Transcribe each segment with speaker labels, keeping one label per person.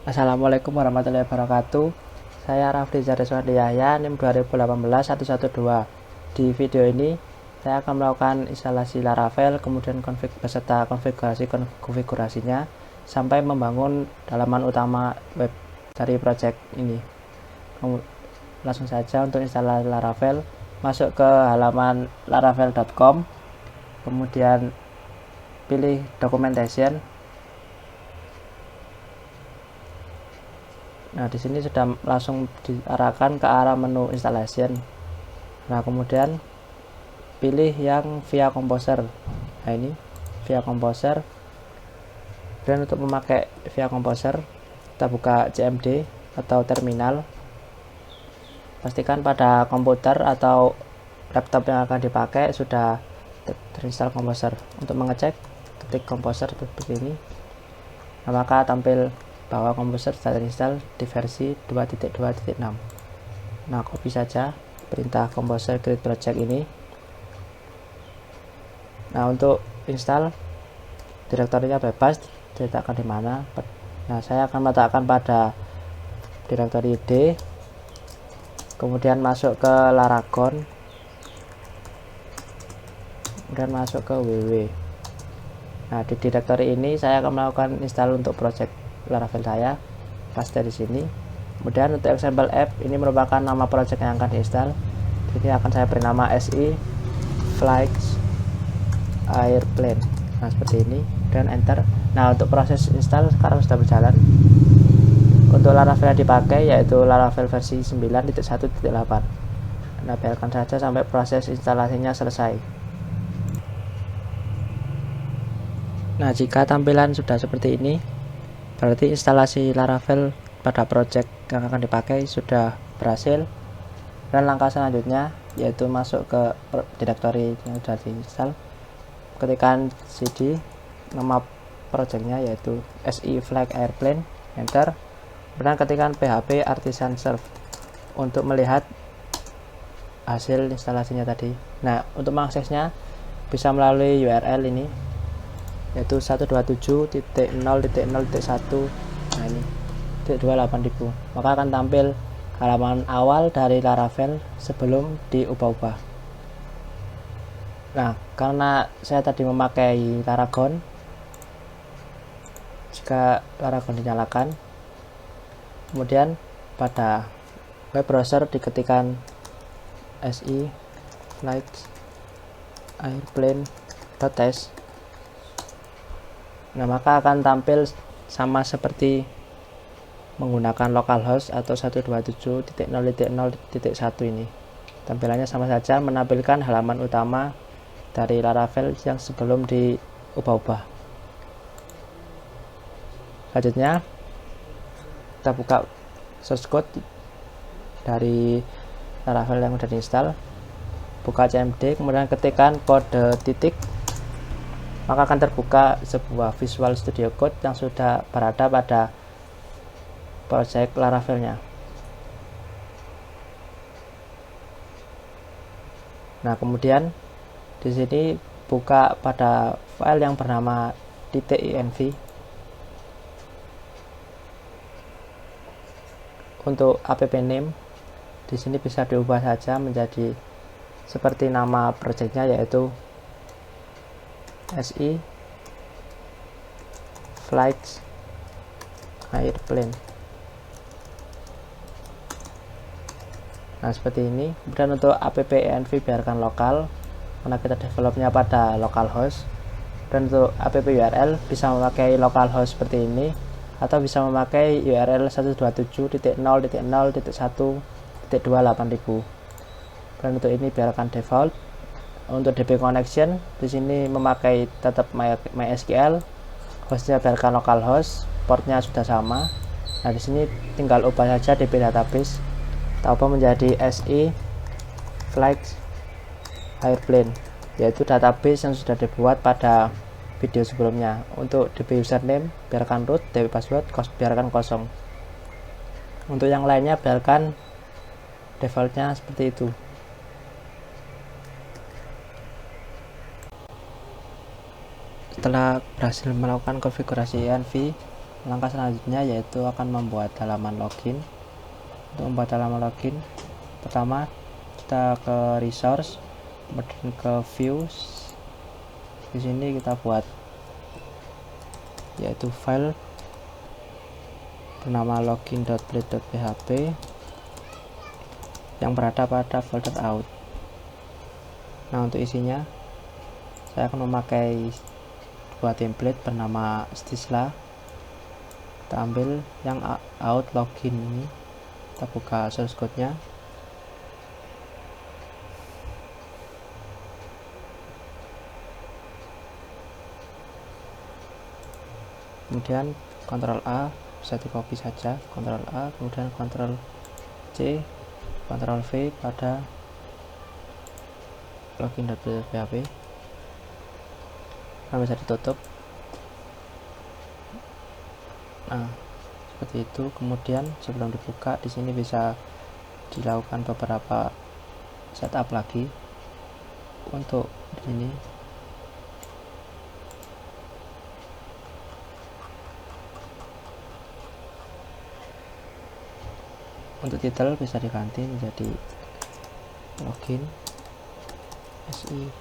Speaker 1: Assalamualaikum warahmatullahi wabarakatuh. Saya Rafli Zariswandi Yahya, NIM 2018-112. Di video ini saya akan melakukan instalasi Laravel, kemudian beserta konfigurasinya sampai membangun halaman utama web dari project ini. Langsung saja untuk instalasi Laravel, masuk ke halaman laravel.com, kemudian pilih documentation. Nah, di sini sudah langsung diarahkan ke arah menu installation. Nah, kemudian pilih yang via composer. Nah, ini via composer. Dan untuk memakai via composer, kita buka CMD atau terminal. Pastikan pada komputer atau laptop yang akan dipakai sudah terinstall composer. Untuk mengecek, ketik composer seperti ini. Nah, maka tampil bahwa komposer sudah terinstall di versi 2.2.6. Nah, copy saja perintah composer create project ini. Nah, untuk install direktorinya bebas diletakkan di mana. Nah, saya akan meletakkan pada direktori D, kemudian masuk ke Laragon, kemudian masuk ke ww. Nah, di direktori ini saya akan melakukan install untuk project Laravel saya, paste di sini. Kemudian untuk example app ini merupakan nama project yang akan diinstal. Ini akan saya beri nama SI Flights Airplane. Nah, seperti ini, dan enter. Nah, untuk proses install sekarang sudah berjalan. Untuk Laravel yang dipakai yaitu Laravel versi 9.1.8. Nah, biarkan saja sampai proses instalasinya selesai. Nah, jika tampilan sudah seperti ini, berarti instalasi Laravel pada project yang akan dipakai sudah berhasil. Dan langkah selanjutnya yaitu masuk ke direktori yang sudah diinstal, ketikkan cd nama projectnya yaitu SI Flight Airplane, enter. Kemudian ketikkan php artisan serve untuk melihat hasil instalasinya tadi. Nah, untuk mengaksesnya bisa melalui URL ini yaitu 127.0.0.1. Nah, ini 28.000. Maka akan tampil halaman awal dari Laravel sebelum diubah-ubah. Nah, karena saya tadi memakai Laragon, jika Laragon dinyalakan, kemudian pada web browser diketikkan SI Flight Airplane.test. Nah, maka akan tampil sama seperti menggunakan localhost atau 127.0.0.1 ini. Tampilannya sama saja, menampilkan halaman utama dari Laravel yang sebelum diubah-ubah. Selanjutnya kita buka source code dari Laravel yang sudah diinstal. Buka CMD, kemudian ketikkan kode titik, maka akan terbuka sebuah Visual Studio Code yang sudah berada pada project Laravelnya. Nah, kemudian di sini buka pada file yang bernama .inv. Untuk app name di sini bisa diubah saja menjadi seperti nama projectnya yaitu SI Flight Airplane. Nah, seperti ini. Kemudian untuk app-env biarkan lokal karena kita developnya pada localhost. Dan untuk app URL bisa memakai localhost seperti ini atau bisa memakai URL 127.0.0.1.28.000. Dan untuk ini biarkan default. Untuk DB connection di sini memakai tetap MySQL, hostnya biarkan localhost, portnya sudah sama. Nah, di sini tinggal ubah saja DB database, kita ubah menjadi SI Flight Airplane, yaitu database yang sudah dibuat pada video sebelumnya. Untuk DB username biarkan root, DB password biarkan kosong. Untuk yang lainnya biarkan defaultnya seperti itu. Setelah berhasil melakukan konfigurasi env, Langkah selanjutnya yaitu akan membuat halaman login. Untuk membuat halaman login, pertama kita ke resource, kemudian ke views. Di sini kita buat yaitu file bernama login.blade.php yang berada pada folder out. Nah, untuk isinya saya akan memakai dua template bernama Stisla. Kita ambil yang out login ini, kita buka source code-nya. Kemudian Ctrl A, bisa di copy saja, Ctrl A, kemudian Ctrl C, Ctrl V pada login.php. Nah, bisa ditutup. Nah, seperti itu. Kemudian sebelum dibuka, di sini bisa dilakukan beberapa setup lagi. Untuk di sini untuk title bisa diganti menjadi login SI.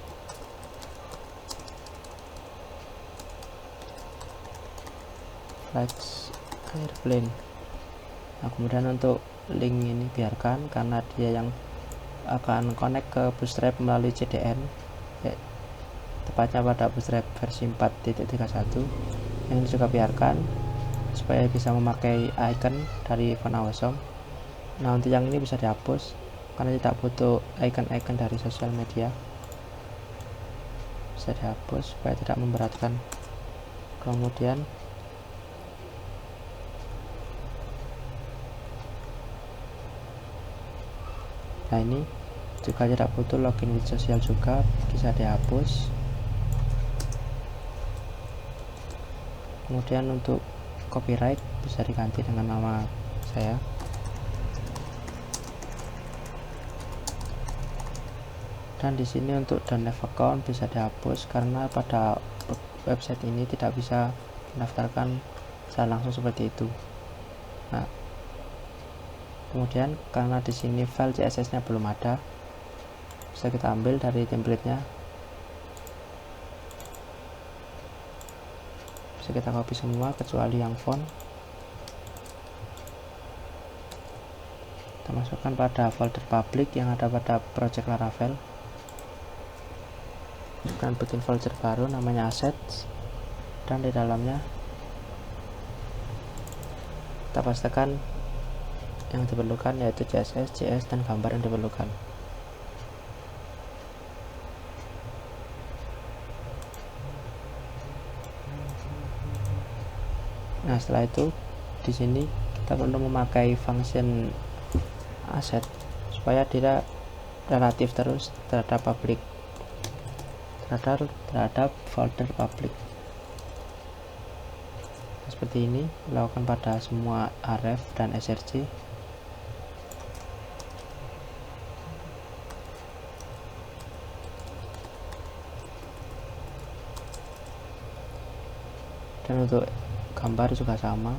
Speaker 1: Flights airplane. Nah, kemudian untuk link ini biarkan karena dia yang akan connect ke Bootstrap melalui CDN, tepatnya pada Bootstrap versi 4.31. Yang ini juga biarkan supaya bisa memakai icon dari Van Awesome. Nah, untuk yang ini bisa dihapus karena tidak butuh icon-icon dari sosial media. Bisa dihapus supaya tidak memberatkan. Kemudian nah, ini juga tidak butuh login with sosial juga, bisa dihapus. Kemudian untuk copyright bisa diganti dengan nama saya. Dan di sini untuk don't have account bisa dihapus karena pada website ini tidak bisa mendaftarkan secara langsung seperti itu. Nah, kemudian karena di sini file CSS-nya belum ada, bisa kita ambil dari template-nya. Bisa kita copy semua kecuali yang font. Kita masukkan pada folder public yang ada pada project Laravel. Kita bikin folder baru namanya assets, dan di dalamnya kita pastikan yang diperlukan yaitu CSS, JS, dan gambar yang diperlukan. Nah, setelah itu di sini kita perlu memakai function asset supaya tidak relatif terus terhadap public, terhadap folder public. Seperti ini dilakukan pada semua ref dan src. Dan untuk gambar juga sama.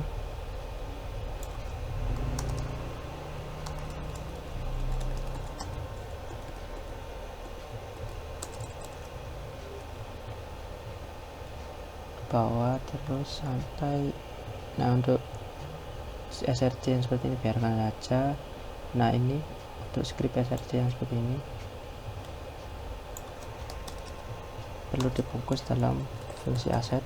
Speaker 1: Bawah terus sampai. Nah, untuk src yang seperti ini biarkan saja. Nah, ini untuk script src yang seperti ini perlu dibungkus dalam fungsi aset.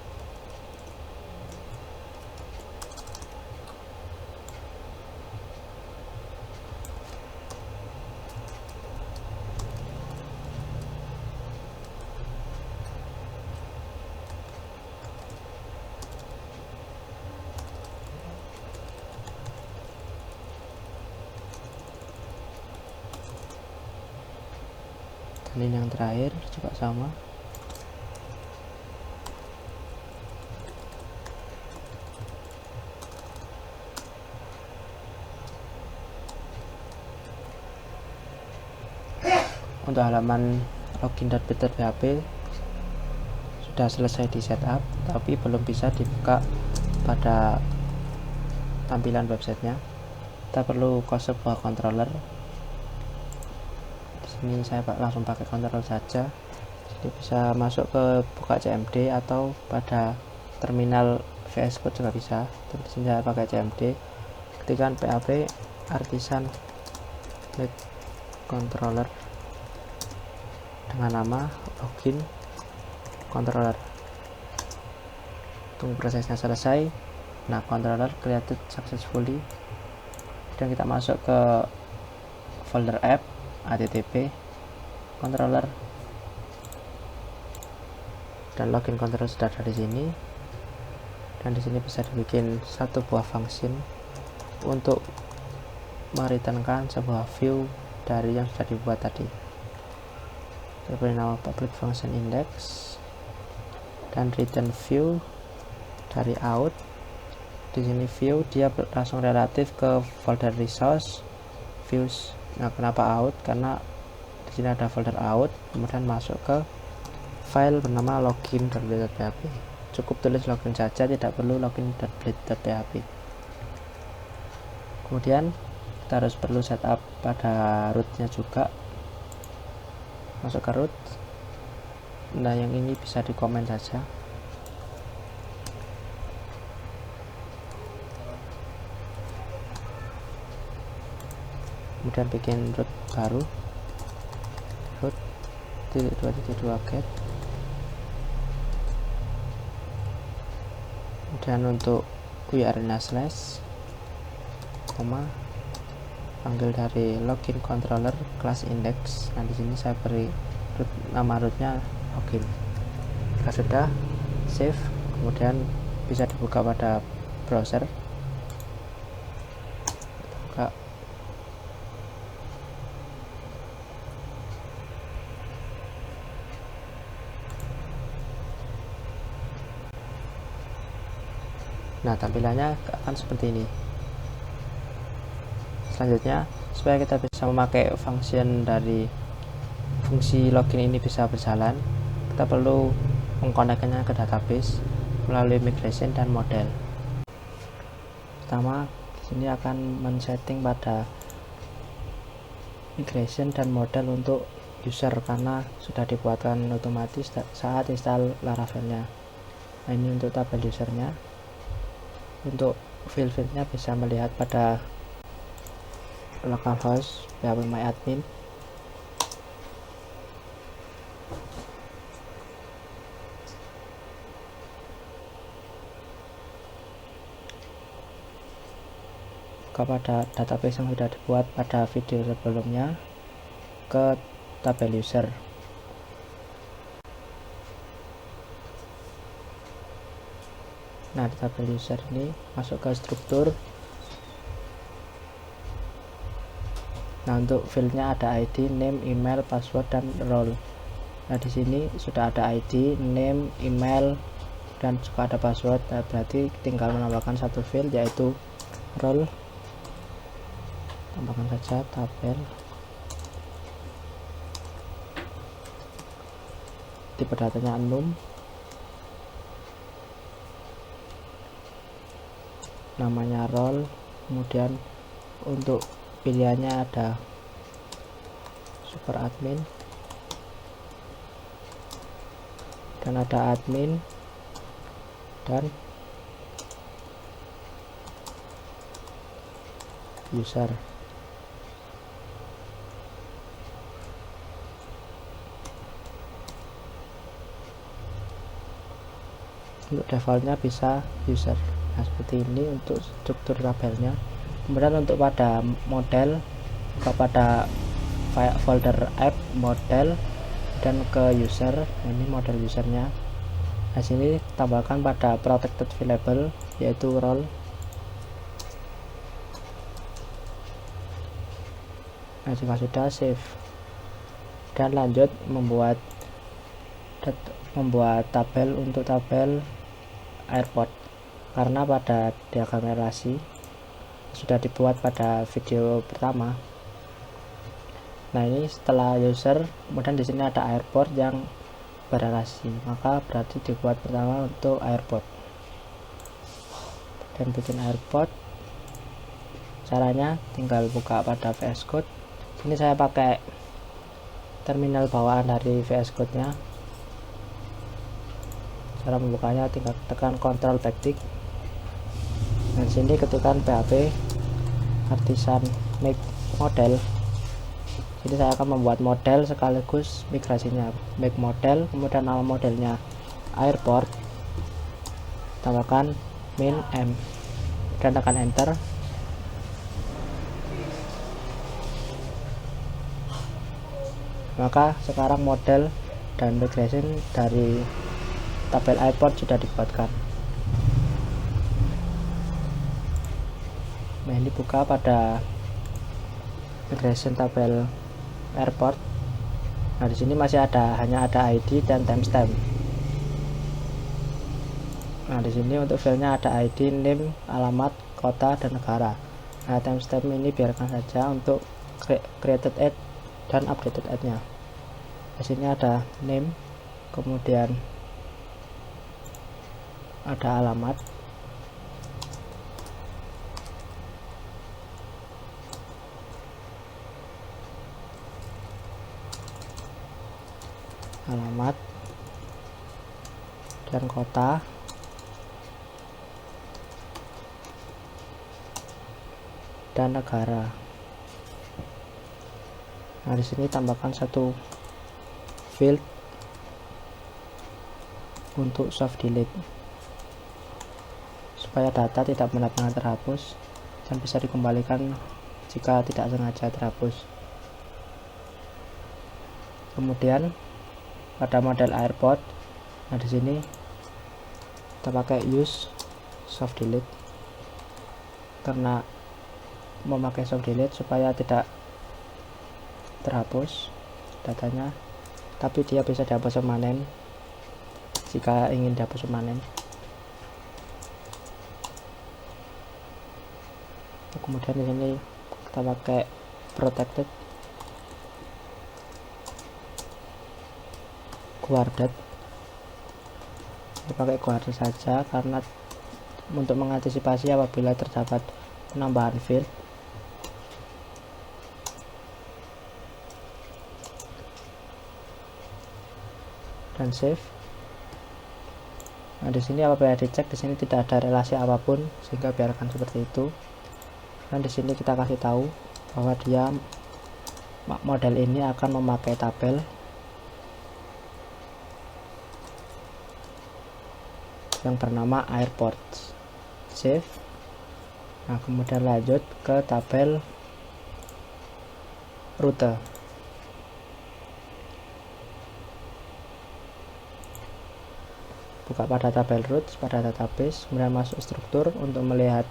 Speaker 1: Dan ini yang terakhir juga sama. Untuk halaman login.blade.php sudah selesai di setup, tapi belum bisa dibuka pada tampilan websitenya. Kita perlu sebuah controller. Di sini saya langsung pakai controller saja. Jadi bisa masuk ke buka CMD atau pada terminal VS Code juga bisa. Di sini saya pakai CMD. Ketikkan PHP artisan net controller dengan nama login controller. Tunggu prosesnya selesai. Nah, controller created successfully. Dan kita masuk ke folder app http controller, dan login controller sudah ada di sini. Dan di sini bisa dibikin satu buah function untuk mereturnkan sebuah view dari yang sudah dibuat tadi. Kita beri nama public function index dan return view dari out. Di sini view dia langsung relatif ke folder resource views. Nah, kenapa out? Karena di sini ada folder out, kemudian masuk ke file bernama login.blade.php. Cukup tulis login saja, tidak perlu login.blade.php. Kemudian kita harus perlu setup pada rootnya juga. Masuk ke root. Nah, yang ini bisa dikomen saja. Kemudian bikin root baru, root .2.2 get. Kemudian untuk URL-nya slash koma, panggil dari login controller class index. Nah, di sini saya beri root, nama rootnya login. Jika sudah, save, kemudian bisa dibuka pada browser. Buka. Nah, tampilannya akan seperti ini. Selanjutnya, supaya kita bisa memakai function dari fungsi login ini bisa berjalan, kita perlu mengkonekkannya ke database melalui migration dan model. Pertama, di sini akan men-setting pada migration dan model untuk user karena sudah dibuatkan otomatis saat install Laravel-nya. Nah, ini untuk tabel usernya. Untuk file-filenya bisa melihat pada localhost php myadmin. Kepada database yang sudah dibuat pada video sebelumnya ke tabel user. Nah, di tabel user ini masuk ke struktur. Nah, untuk fieldnya ada ID, name, email, password, dan role. Nah, di sini sudah ada ID, name, email, dan juga ada password. Nah, berarti tinggal menambahkan satu field yaitu role. Tambahkan saja tabel. Tipe datanya enum. Namanya role. Kemudian untuk pilihannya ada super admin dan ada admin dan user. Untuk defaultnya bisa user. Nah, seperti ini untuk struktur tabelnya. Kemudian untuk pada model, kepada folder app model dan ke user. Nah, ini model usernya. Nah, sini tambahkan pada protected variable yaitu role. Nah, jika sudah, save dan lanjut membuat tabel untuk tabel airport, karena pada diagram relasi sudah dibuat pada video pertama. Nah, ini setelah user, kemudian di sini ada airport yang berrelasi, maka berarti dibuat pertama untuk airport. dan bikin airport. Caranya tinggal buka pada VS Code. Ini saya pakai terminal bawaan dari VS Code nya. Cara membukanya tinggal tekan Ctrl backtick, dan sini ketikkan PHP artisan make model. Jadi saya akan membuat model sekaligus migrasinya. Make model, kemudian nama modelnya airport, tambahkan min m, dan tekan enter. Maka sekarang model dan migration dari tabel airport sudah dibuatkan. Nah, ini buka pada migration tabel airport. Nah, di sini masih hanya ada ID dan timestamp. Nah, di sini untuk filenya ada ID, name, alamat, kota, dan negara. Nah, timestamp ini biarkan saja untuk created at dan updated at-nya. Di sini ada name, kemudian ada alamat, dan kota, dan negara. Nah, di sini tambahkan satu field untuk soft delete supaya data tidak benar-benar terhapus dan bisa dikembalikan jika tidak sengaja terhapus. Kemudian pada model airport, nah di sini kita pakai use soft delete karena memakai soft delete supaya tidak terhapus datanya, tapi dia bisa dihapus permanen jika ingin dihapus permanen. Kemudian di sini kita pakai protected guarded. Kita pakai guarded saja karena untuk mengantisipasi apabila terdapat penambahan field. Dan save. Nah, di sini apabila dicek, di sini tidak ada relasi apapun, sehingga biarkan seperti itu. Dan di sini kita kasih tahu bahwa dia model ini akan memakai tabel yang bernama airport. Save. Nah, kemudian lanjut ke tabel rute. Buka pada tabel routes pada database, kemudian masuk struktur untuk melihat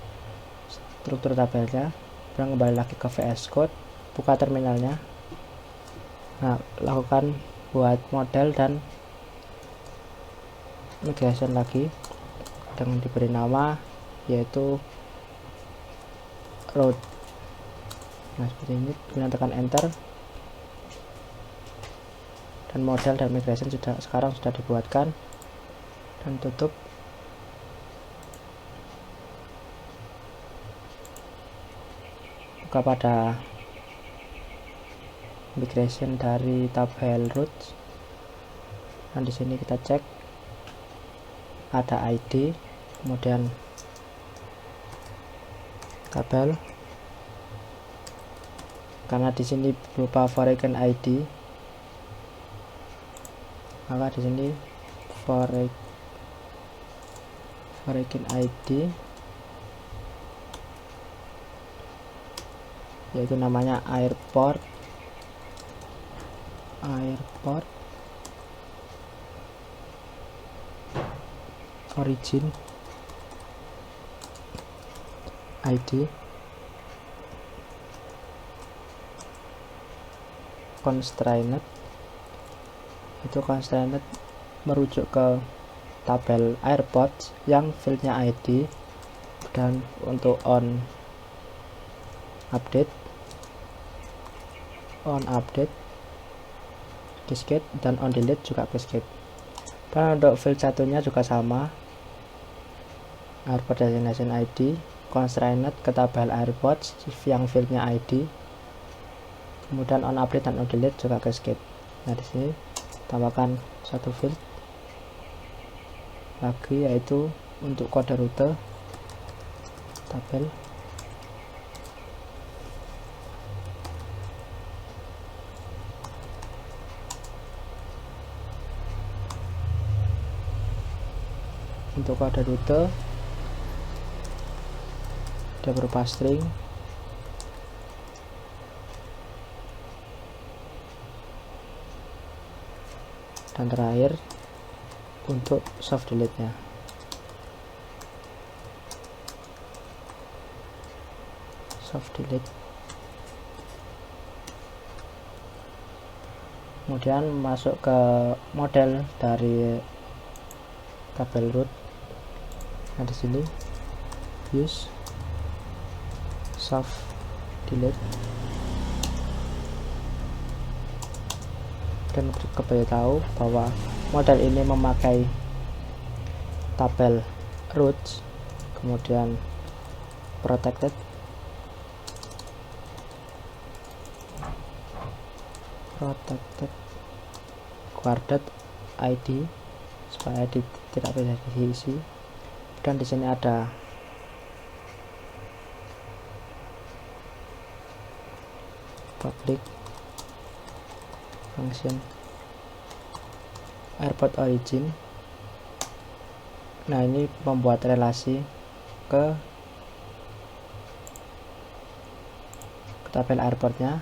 Speaker 1: struktur tabelnya, dan kembali lagi ke VS Code, buka terminalnya. Nah, lakukan buat model dan migration lagi dengan diberi nama yaitu route. Nah, seperti ini, kemudian tekan enter, dan model dan migration sekarang sudah dibuatkan, dan tutup. Buka pada migration dari tabel routes, dan di sini kita cek ada ID, kemudian tabel, karena di sini berupa foreign ID, maka di sini foreign ID yaitu namanya airport origin ID constrained. Itu constrained merujuk ke tabel airport yang fieldnya ID, dan untuk on update cascade, dan on delete juga cascade. Dan untuk field satunya juga sama, airport destination ID, constrained ke tabel airport yang fieldnya ID, kemudian on update dan on delete juga ke skip. Nah di sini tambahkan satu field lagi, yaitu untuk kode rute tabel. Untuk kode rute dia berupa string, dan terakhir untuk soft delete nya. Soft delete. Kemudian masuk ke model dari tabel root. Nah di sini use soft delete, dan beritahu bahwa model ini memakai tabel roots, kemudian protected, guarded ID supaya tidak bisa diisi. Dan di sini ada public function airport origin. Nah ini membuat relasi ke tabel airportnya,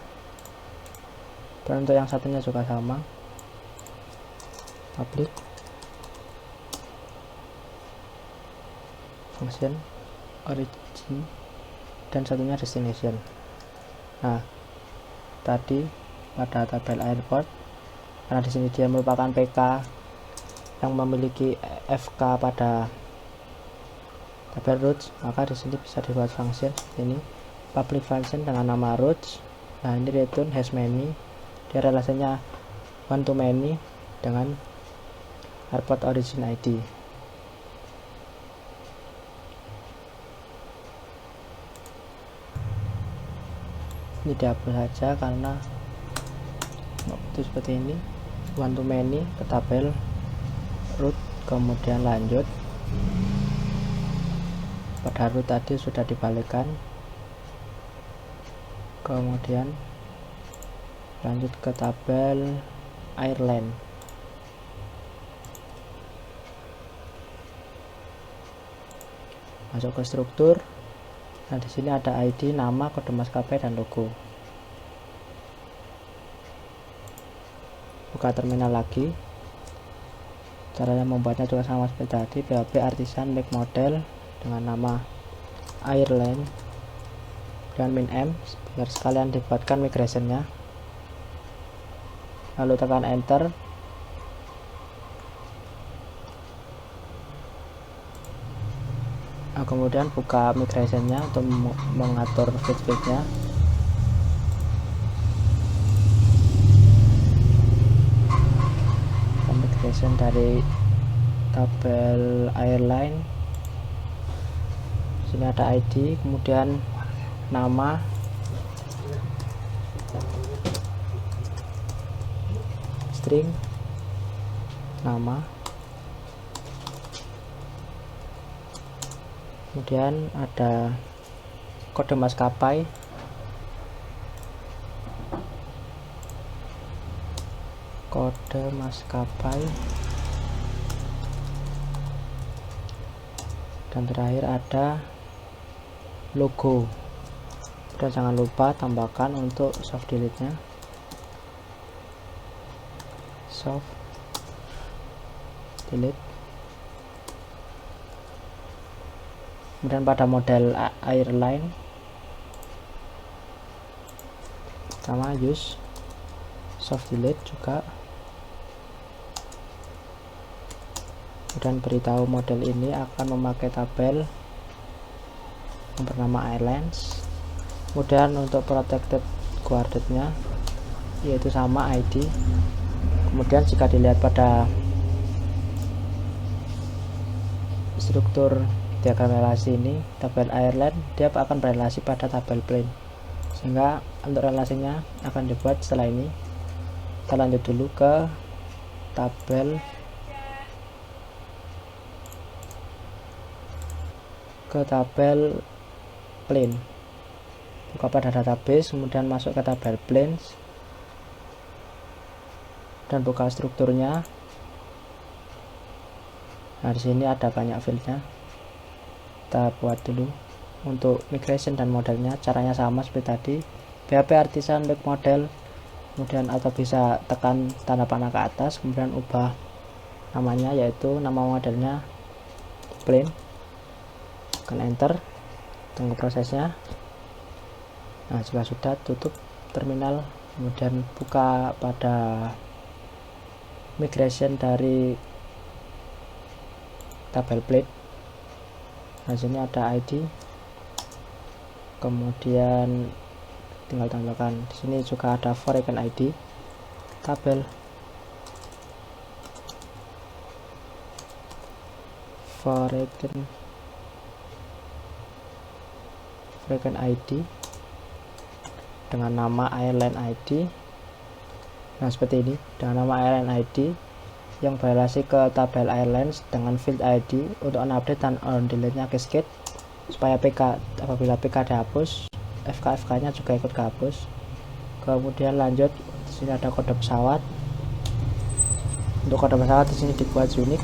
Speaker 1: dan untuk yang satunya juga sama, public function origin, dan satunya destination. Nah tadi pada tabel airport, karena di sini dia merupakan PK yang memiliki FK pada tabel routes, maka di sini bisa dibuat function ini public function dengan nama routes. Nah ini return has many, dia relasinya one to many dengan airport origin ID. Ini dihapus saja karena itu seperti ini, one to many ke tabel root, kemudian lanjut pada root tadi sudah dibalikkan, kemudian lanjut ke tabel airline. Masuk ke struktur. Nah di sini ada ID, nama, kode maskapai, dan logo. Buka terminal lagi. Caranya membuatnya juga sama seperti tadi, PHP artisan make model dengan nama airline dan min m, biar sekalian dibuatkan migrationnya. Lalu tekan enter. Nah, kemudian buka migrationnya untuk mengatur feed-feednya. Migration dari tabel airline. Sini ada ID, kemudian nama, string, nama, kemudian ada kode maskapai, dan terakhir ada logo. Dan jangan lupa tambahkan untuk soft delete nya, soft delete. Kemudian pada model airline sama use soft delete juga, dan beritahu model ini akan memakai tabel yang bernama airlines. Kemudian untuk protected guarded nya yaitu sama ID. Kemudian jika dilihat pada struktur diagram relasi ini, tabel airline dia akan berelasi pada tabel plane, sehingga untuk relasinya akan dibuat setelah ini. Kita lanjut dulu ke tabel plane. Buka pada database, kemudian masuk ke tabel planes dan buka strukturnya. Nah, di sini ada banyak fieldnya. Kita buat dulu untuk migration dan modelnya. Caranya sama seperti tadi, PHP Artisan make model, kemudian atau bisa tekan tanda panah ke atas, kemudian ubah namanya, yaitu nama modelnya plane. Tekan enter, tunggu prosesnya. Nah, jika sudah, tutup terminal, kemudian buka pada migration dari tabel plate. Nah, sini ada ID, kemudian tinggal tambahkan. Di sini juga ada foreign ID, tabel foreign ID dengan nama airline ID. Nah, seperti ini, dengan nama airline ID yang berrelasi ke tabel airlines dengan field ID untuk update dan delete nya cascade, supaya PK apabila PK dihapus, FK nya juga ikut kehapus. Kemudian lanjut, di sini ada kode pesawat. Untuk kode pesawat di sini dibuat unik.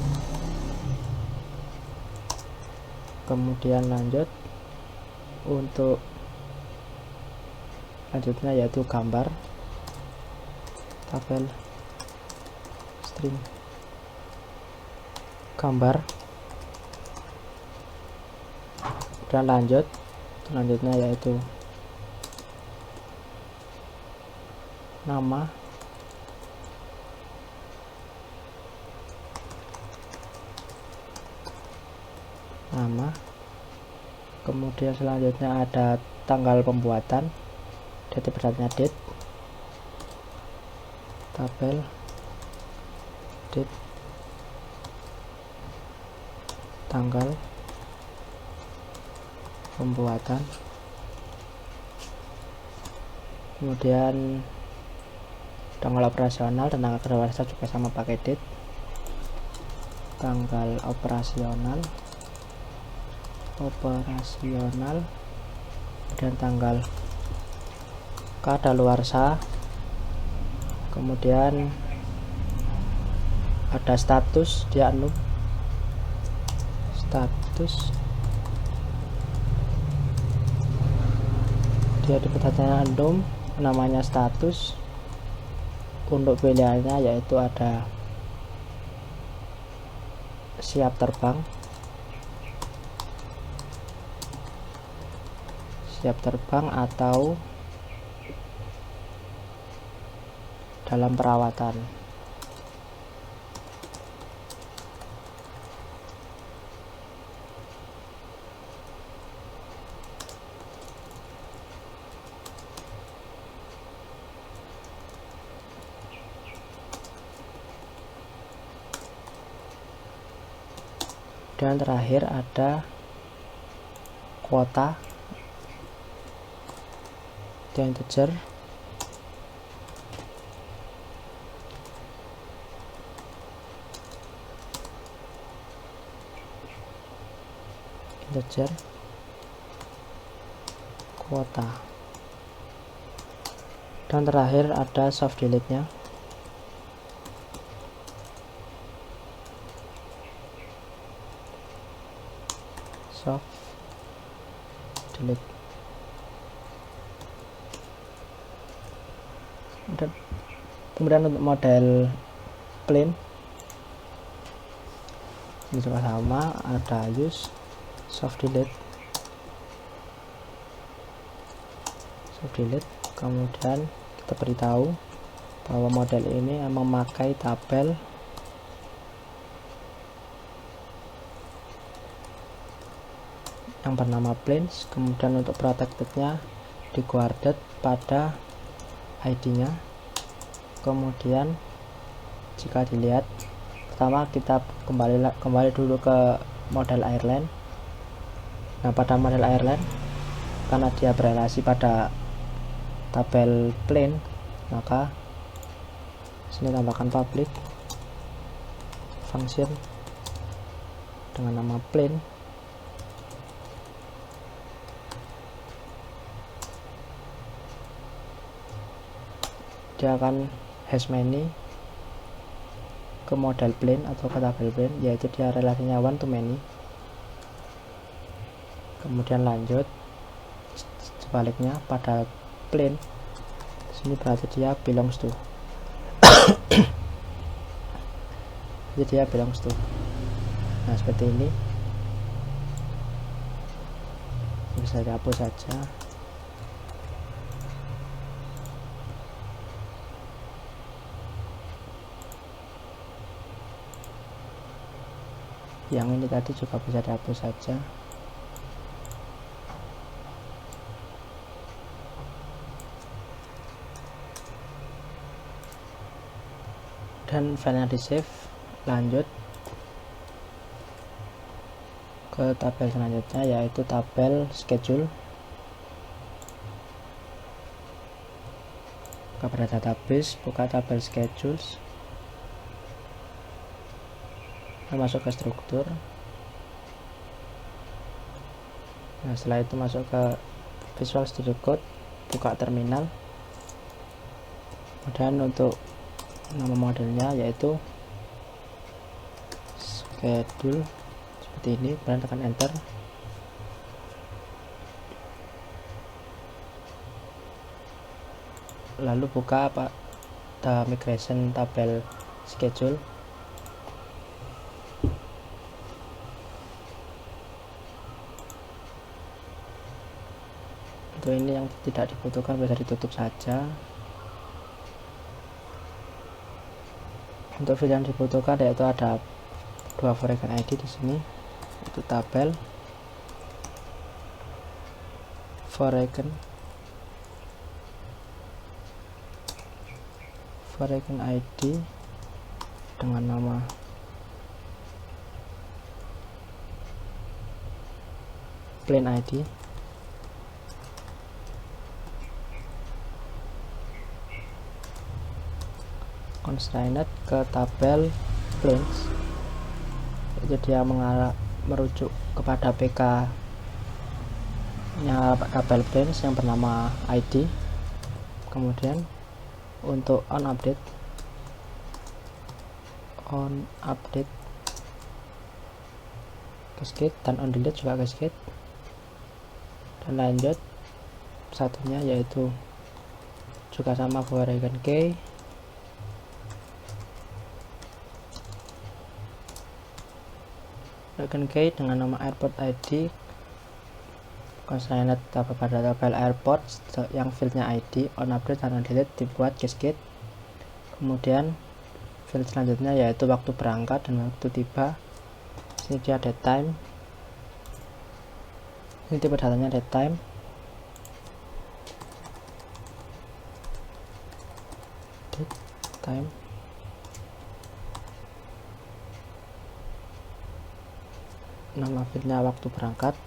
Speaker 1: Kemudian lanjut untuk lanjutnya yaitu gambar, tabel string gambar, dan lanjutnya yaitu nama, kemudian selanjutnya ada tanggal pembuatan, date berdasarkan date, tabel date, tanggal pembuatan, kemudian tanggal operasional dan tanggal kedaluarsa juga sama pakai date, tanggal operasional, dan tanggal kadaluarsa. Kemudian ada status, dia di pertanyaan namanya status. Untuk pilihannya yaitu ada siap terbang, atau dalam perawatan. Dan terakhir ada kuota, dan integer, kuota, dan terakhir ada soft delete nya. Soft delete. Dan kemudian untuk model plane ini juga sama, ada use soft delete, kemudian kita beritahu bahwa model ini memakai tabel yang bernama planes. Kemudian untuk protected-nya di guarded pada ID-nya. Kemudian jika dilihat, pertama kita kembali dulu ke model airline. Nah, pada model airline karena dia berelasi pada tabel plane, maka sini tambahkan public function dengan nama plane. Dia akan hash many ke model plane atau ke tabel plane, yaitu dia relasinya one to many. Kemudian lanjut sebaliknya pada plane, sini berarti dia belongs to. Jadi dia belongs to. Nah, seperti ini bisa dihapus saja. Yang ini tadi juga bisa dihapus saja. Dan filenya di save. Lanjut ke tabel selanjutnya, yaitu tabel schedule. Pada database, buka tabel schedules, masuk ke struktur. Nah, setelah itu masuk ke Visual Studio Code, buka terminal. Kemudian untuk nama modelnya yaitu schedule seperti ini, kemudian tekan enter. Lalu buka migration tabel schedule. Untuk ini yang tidak dibutuhkan bisa ditutup saja. Untuk field yang dibutuhkan yaitu ada dua foreign ID di sini, itu tabel foreign ID dengan nama plain ID. Constrained ke tabel planes, itu dia merujuk kepada PK nya tabel planes yang bernama ID. Kemudian untuk on update cascade dan on delete juga cascade. Dan lanjut satunya yaitu juga sama foreign key, dengan nama airport ID. Constrained pada tabel airport yang fieldnya ID, on update dan on delete dibuat cascade. Kemudian field selanjutnya yaitu waktu berangkat dan waktu tiba. Ini dia date time, ini tipe datanya date time. Nama fieldnya waktu berangkat.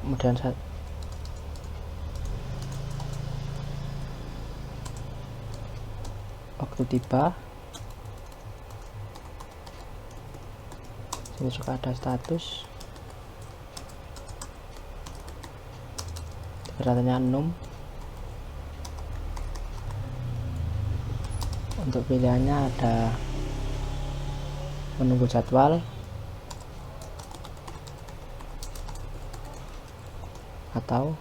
Speaker 1: Kemudian waktu tiba, sini juga ada status, datanya num. Untuk pilihannya ada menunggu jadwal atau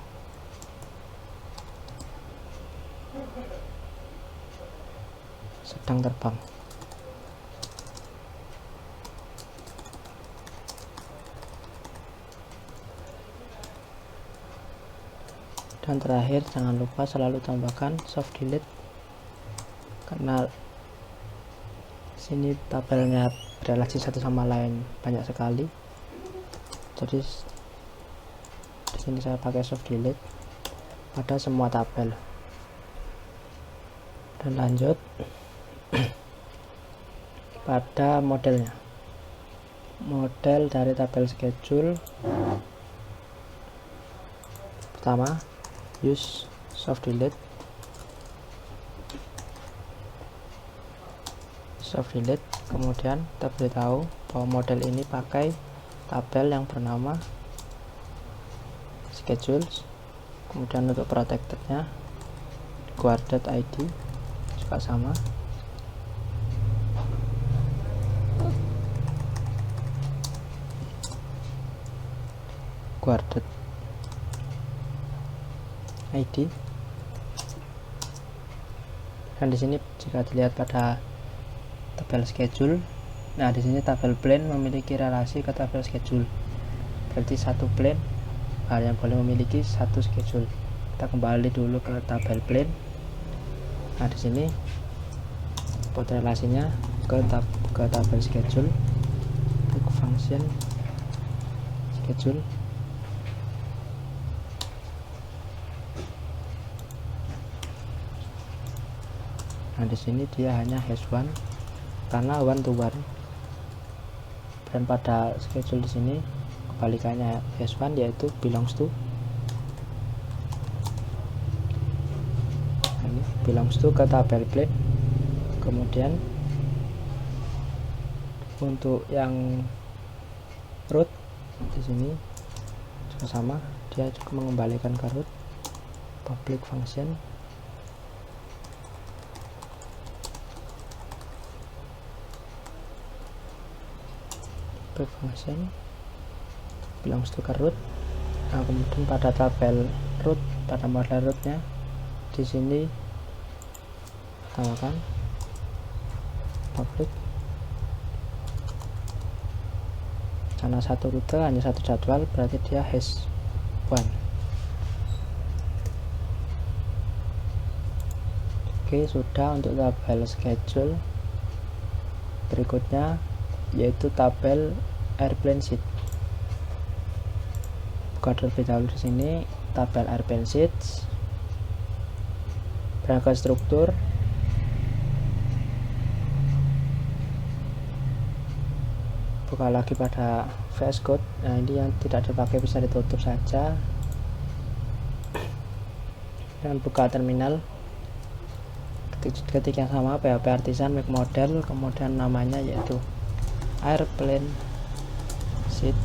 Speaker 1: sedang terbang. Dan terakhir, jangan lupa selalu tambahkan soft delete, karena sini tabelnya relasi satu sama lain banyak sekali. Jadi di sini saya pakai soft delete pada semua tabel. dan lanjut pada modelnya. Model dari tabel schedule pertama, use soft delete. Kemudian kita beritahu bahwa model ini pakai tabel yang bernama schedules. Kemudian untuk protectednya guarded ID juga sama. Guarded ID. Dan di sini jika dilihat pada tabel schedule, nah di sini tabel plan memiliki relasi ke tabel schedule. Berarti satu plan yang boleh memiliki satu schedule. Kita kembali dulu ke tabel plan. Nah di sini buat relasinya ke tabel schedule, klik function schedule. Nah di sini dia hanya hash 1 karena 1 to 1, dan pada schedule di sini kebalikannya hash 1 yaitu belongs to ke tabel plate. Kemudian untuk yang root di sini juga sama, dia juga mengembalikan ke root public function. Function belongs to ke root. Nah kemudian pada tabel root, pada model rootnya di sini tambahkan public, karena satu rute hanya satu jadwal berarti dia hash 1. Oke, sudah untuk tabel schedule. Berikutnya yaitu tabel airplane sheet. Buka terlebih dahulu di sini tabel airplane sheets. Berangkat struktur, buka lagi pada VS Code. Nah ini yang tidak dipakai bisa ditutup saja, dan buka terminal, ketik yang sama PHP Artisan make model, kemudian namanya yaitu airplane sheet,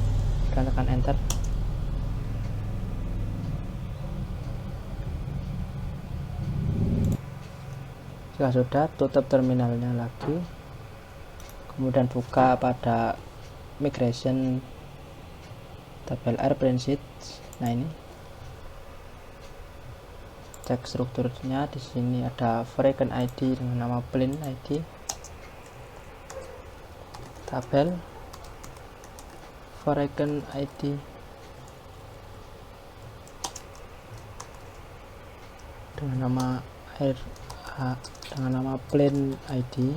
Speaker 1: dan tekan enter. Jika sudah, tutup terminalnya lagi, kemudian buka pada migration tabel airplane sheet. Nah ini cek strukturnya. Di sini ada Frequent ID dengan nama plane ID, tabel Frequent ID dengan nama plane ID,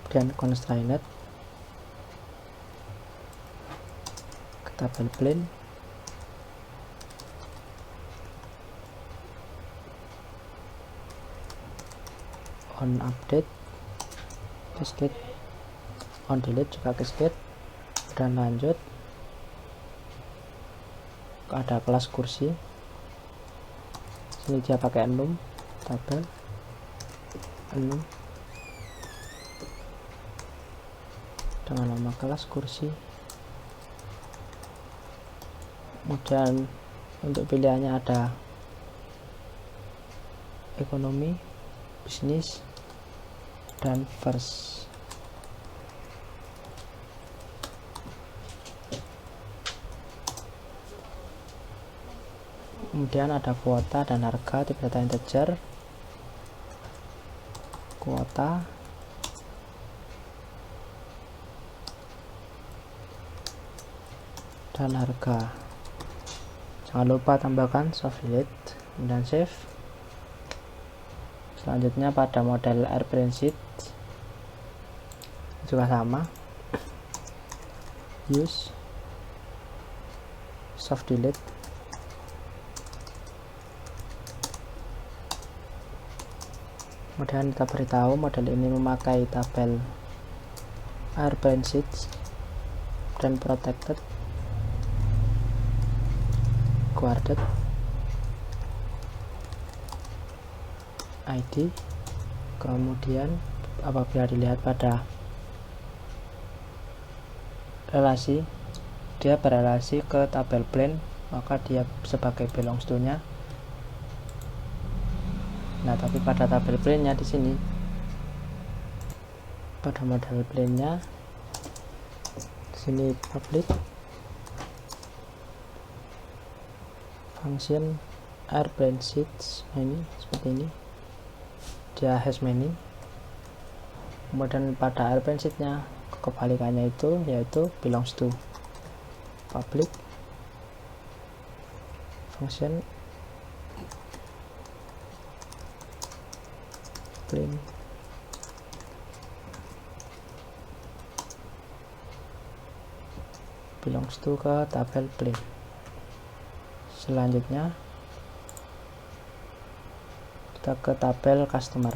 Speaker 1: dan constrained ke tabel plane. On update cascade, on delete juga cascade, dan lanjut ada kelas kursi. Ini dia pakai enum, tabel enum dengan nama kelas kursi. Kemudian untuk pilihannya ada ekonomi, bisnis, dan first. Kemudian ada kuota dan harga tipe data integer, kuota, dan harga. Jangan lupa tambahkan soft delete dan save. Selanjutnya pada model airplane sheet juga sama, use soft delete. Kemudian kita beritahu model ini memakai tabel airplane seats dan protected guarded ID. Kemudian apabila dilihat pada relasi, dia berrelasi ke tabel plane, maka dia sebagai belongs to nya. Nah, tapi pada tabel plane nya di sini, pada model plane nya di sini public function airplane seats ini seperti ini, dia has many. Kemudian pada airplane seat nya kebalikannya itu, yaitu belongs to public function plane belongs to ke tabel plane. Selanjutnya kita ke tabel customer,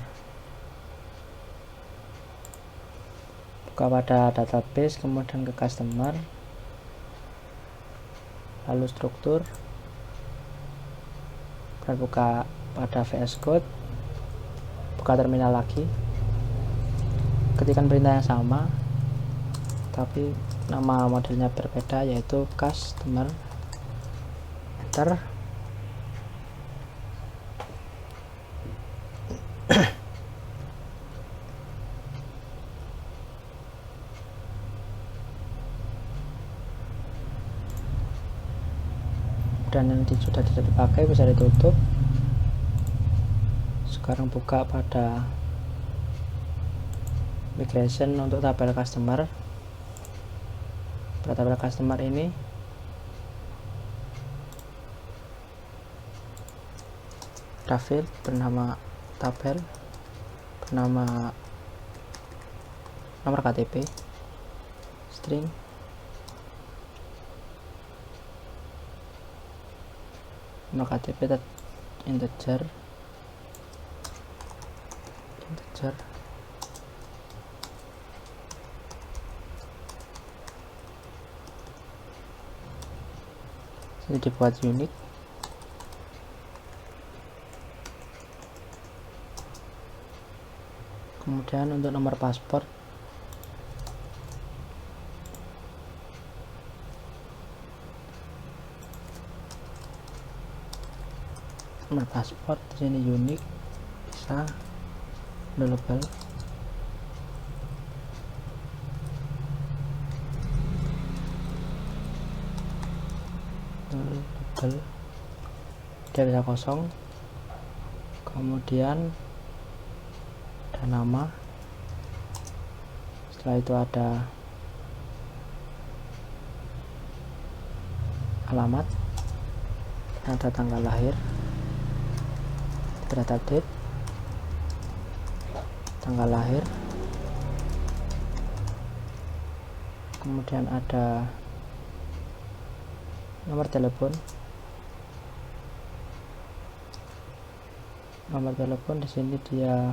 Speaker 1: buka pada database, kemudian ke customer, lalu struktur, dan buka pada VS Code, buka terminal lagi, ketikkan perintah yang sama tapi nama modelnya berbeda, yaitu customer, enter. Dan yang sudah tidak dipakai bisa ditutup. Sekarang buka pada migration untuk tabel customer. Pada tabel customer ini ada field bernama tabel, bernama nomor KTP, string, nomor KTP integer, ini dibuat unik. Kemudian untuk nomor paspor, di sini unik, bisa nullable. Dia bisa kosong. Kemudian ada nama, setelah itu ada alamat, ada tanggal lahir, data date, tanggal lahir, kemudian ada nomor telepon. Di sini dia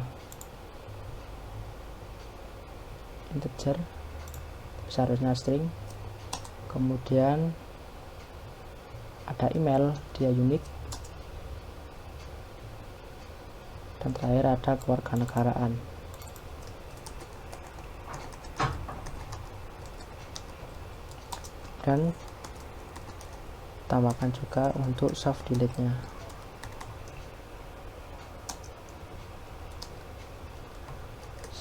Speaker 1: integer, seharusnya string. Kemudian ada email, dia unik. Dan terakhir ada kewarganegaraan. Dan tambahkan juga untuk soft delete nya.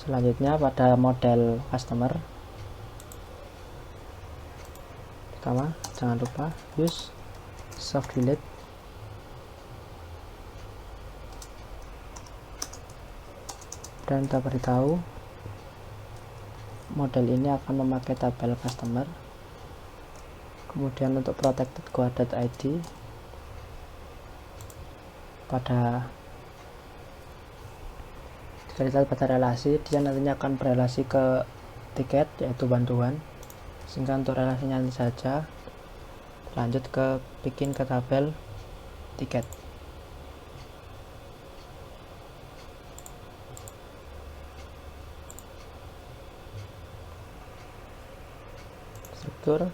Speaker 1: Selanjutnya pada model customer, pertama jangan lupa use soft delete. Dan kita beritahu model ini akan memakai tabel customer. Kemudian untuk protected guarded ID, pada jika kita pada relasi, dia nantinya akan berelasi ke tiket, yaitu bantuan. Sehingga untuk relasinya nanti saja lanjut ke bikin ke tabel tiket. struktur.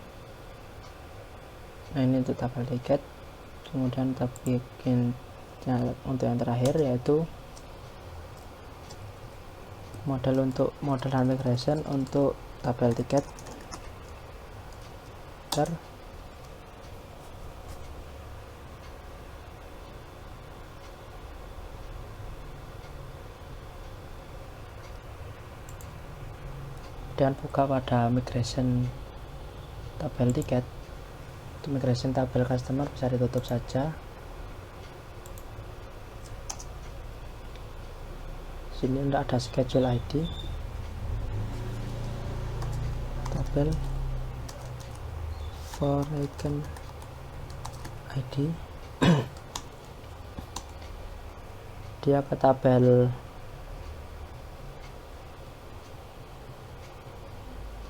Speaker 1: Nah, ini untuk tabel tiket. Kemudian kita bikin untuk yang terakhir, yaitu model dan migration untuk tabel tiket. Dan buka pada migration tabel tiket. Untuk migration tabel customer bisa ditutup saja. Sini tidak ada schedule ID, tabel foreign ID. Dia ke tabel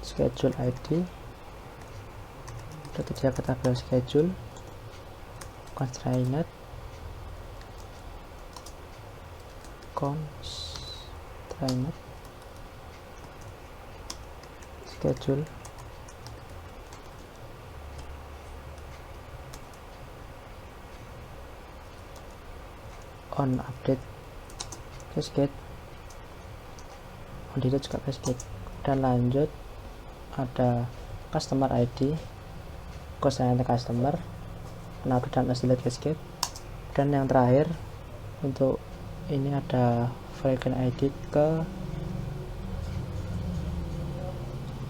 Speaker 1: schedule ID. Berarti dia ke tabel schedule constraint schedule on update cascade, on delete juga cascade. Dan lanjut ada customer ID, constraint customer, on update dan delete cascade. Dan yang terakhir untuk ini ada foreign ID ke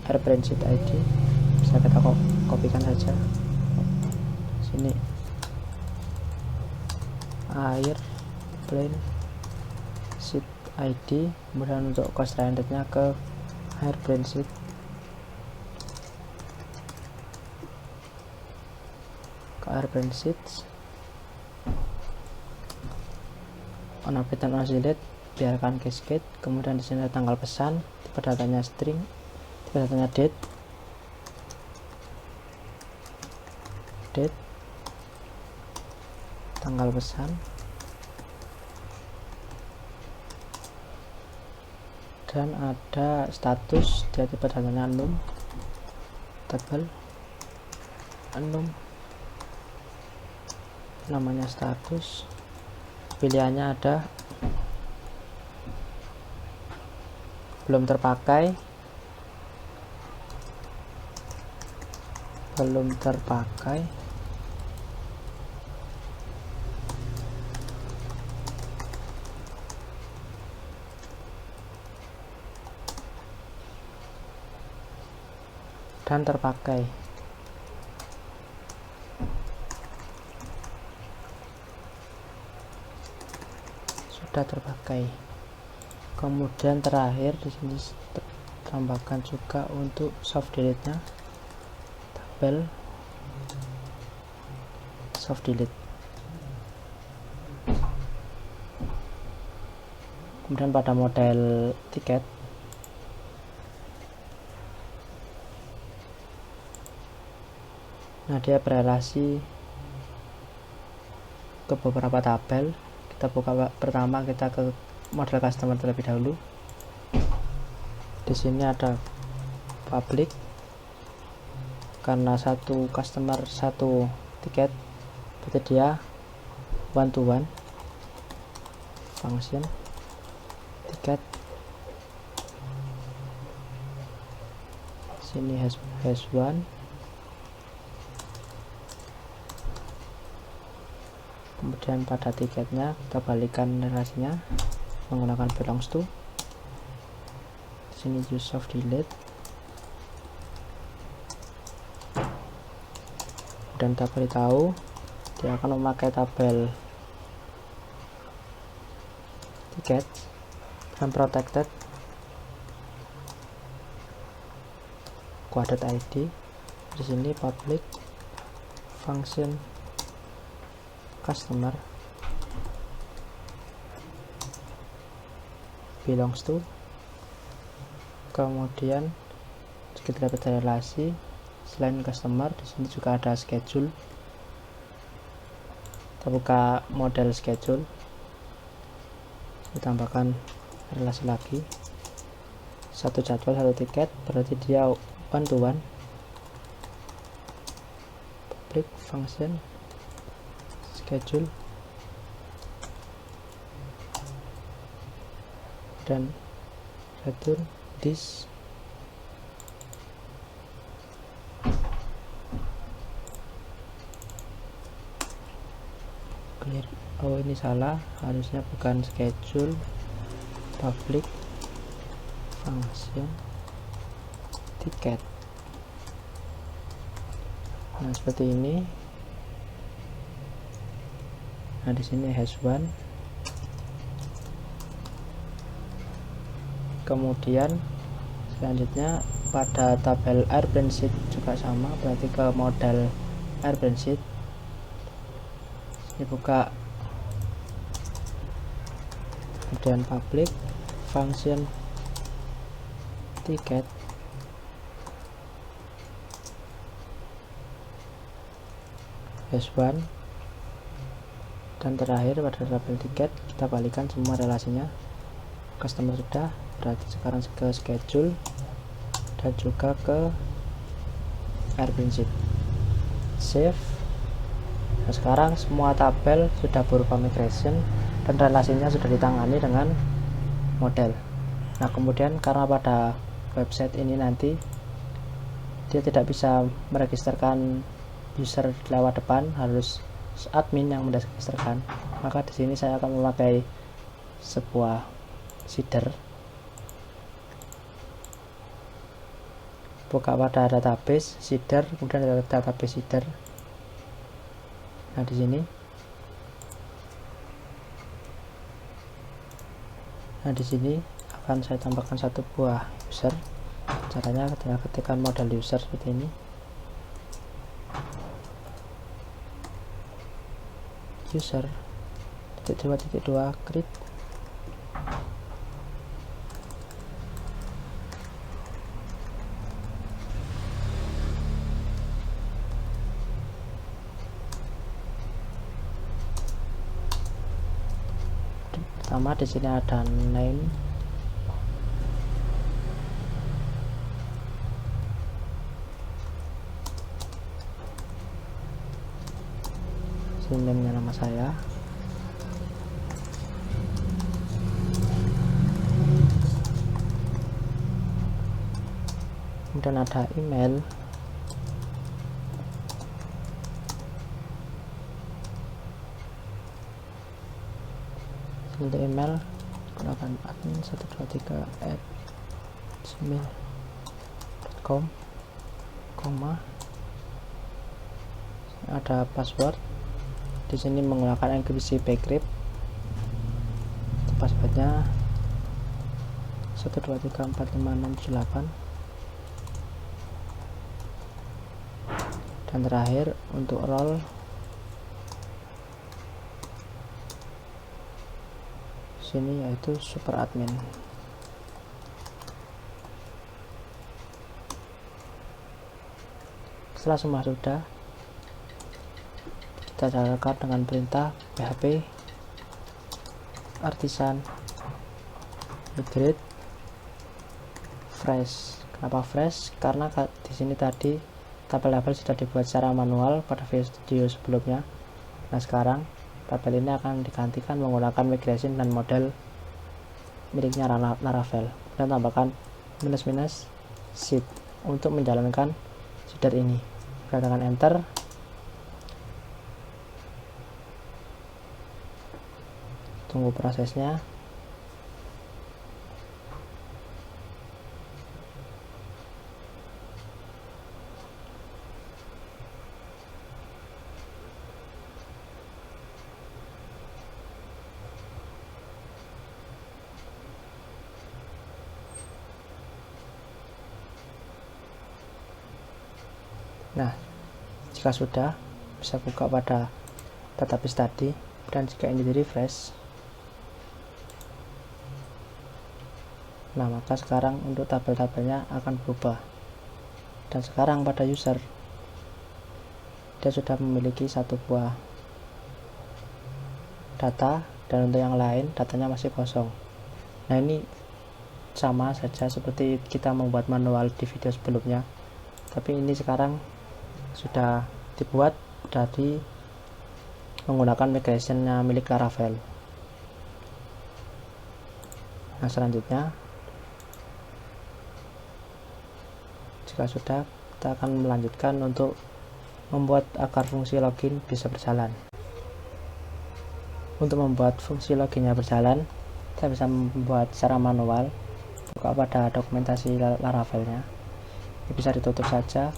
Speaker 1: airplane seat ID. Bisa kita kopikan saja sini, airplane seat ID. Kemudian untuk constraint-nya ke airplane seat. On update dan on delete biarkan cascade. Kemudian di sini ada tanggal pesan, tipe datanya string, tipe datanya date, tanggal pesan, dan ada status, dia tipe datanya unknown, tabel unknown, namanya status, pilihannya ada belum terpakai, dan terpakai. Sudah terpakai. Kemudian terakhir di sini tambahkan juga untuk soft delete-nya, tabel soft delete. Kemudian pada model tiket, nah dia berrelasi ke beberapa tabel. Kita buka pertama, kita ke model customer terlebih dahulu. Di sini ada public, karena satu customer satu tiket, berarti dia one to one. Function tiket, sini has one. Kemudian pada tiketnya kita balikan relasinya menggunakan belongs to. Di sini use soft delete. Dan kita beritahu dia akan memakai tabel tiket dan protected quaded ID. Di sini public function customer belongs to. Kemudian kita dapat relasi selain customer, di sini juga ada schedule. Kita buka model schedule, ditambahkan relasi lagi, satu jadwal satu tiket, berarti dia one to one. public function schedule dan return this. Clear. Oh, ini salah, harusnya bukan schedule public function tiket. Nah, seperti ini. Nah, di sini hash one. Kemudian selanjutnya pada tabel Airplane Sheet juga sama, berarti ke model Airplane Sheet. Ini buka, kemudian public function tiket, S1, dan terakhir pada tabel tiket kita balikan semua relasinya. Customer sudah, berarti sekarang ke schedule dan juga ke Airplane Sheet. Save. Nah, sekarang semua tabel sudah berupa migration dan relasinya sudah ditangani dengan model. Nah, kemudian karena pada website ini nanti dia tidak bisa meregisterkan user lewat depan, harus admin yang meregisterkan, maka di sini saya akan memakai sebuah seeder. Buka pada database seeder, kemudian ada database seeder. Nah, di sini. Nah, di sini akan saya tambahkan satu buah user. Caranya adalah ketikkan model user seperti ini. User .2.2 create. Pertama di sini ada name, name-nya nama saya, kemudian ada email, untuk email gunakan admin123@gmail.com, ada password. Di sini menggunakan enkripsi bcrypt. Passwordnya 1234568. Dan terakhir untuk role sini yaitu super admin. Setelah semua sudah, kita jalankan dengan perintah php artisan migrate fresh. Kenapa fresh? Karena di sini tadi tabel-tabel sudah dibuat secara manual pada video sebelumnya. Nah, sekarang tabel ini akan digantikan menggunakan migration dan model miliknya Laravel, dan tambahkan minus sheet untuk menjalankan seeder ini. Tekan enter. Tunggu prosesnya. Nah, jika sudah, bisa buka pada database tadi, dan jika ini di refresh, nah maka sekarang untuk tabel-tabelnya akan berubah. Dan sekarang pada user, dia sudah memiliki satu buah data, dan untuk yang lain datanya masih kosong. Nah, ini sama saja seperti kita membuat manual di video sebelumnya, tapi ini sekarang sudah dibuat dari menggunakan migration-nya milik Laravel. Nah, selanjutnya jika sudah, kita akan melanjutkan untuk membuat agar fungsi login bisa berjalan. Untuk membuat fungsi loginnya berjalan, kita bisa membuat secara manual. Buka pada dokumentasi Laravelnya, ini bisa ditutup saja.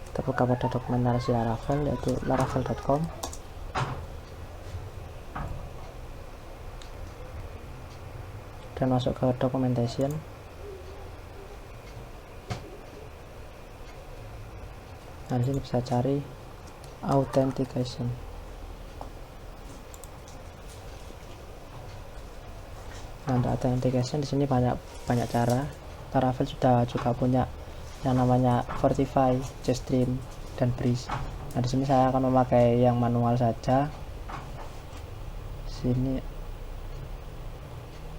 Speaker 1: Kita buka pada dokumentasi Laravel, yaitu laravel.com. Dan masuk ke documentation. Nah, di sini bisa cari authentication. Nah, untuk authentication di sini banyak cara. Laravel sudah juga punya yang namanya Fortify, Jetstream, dan Breeze. Nah, di sini saya akan memakai yang manual saja. Sini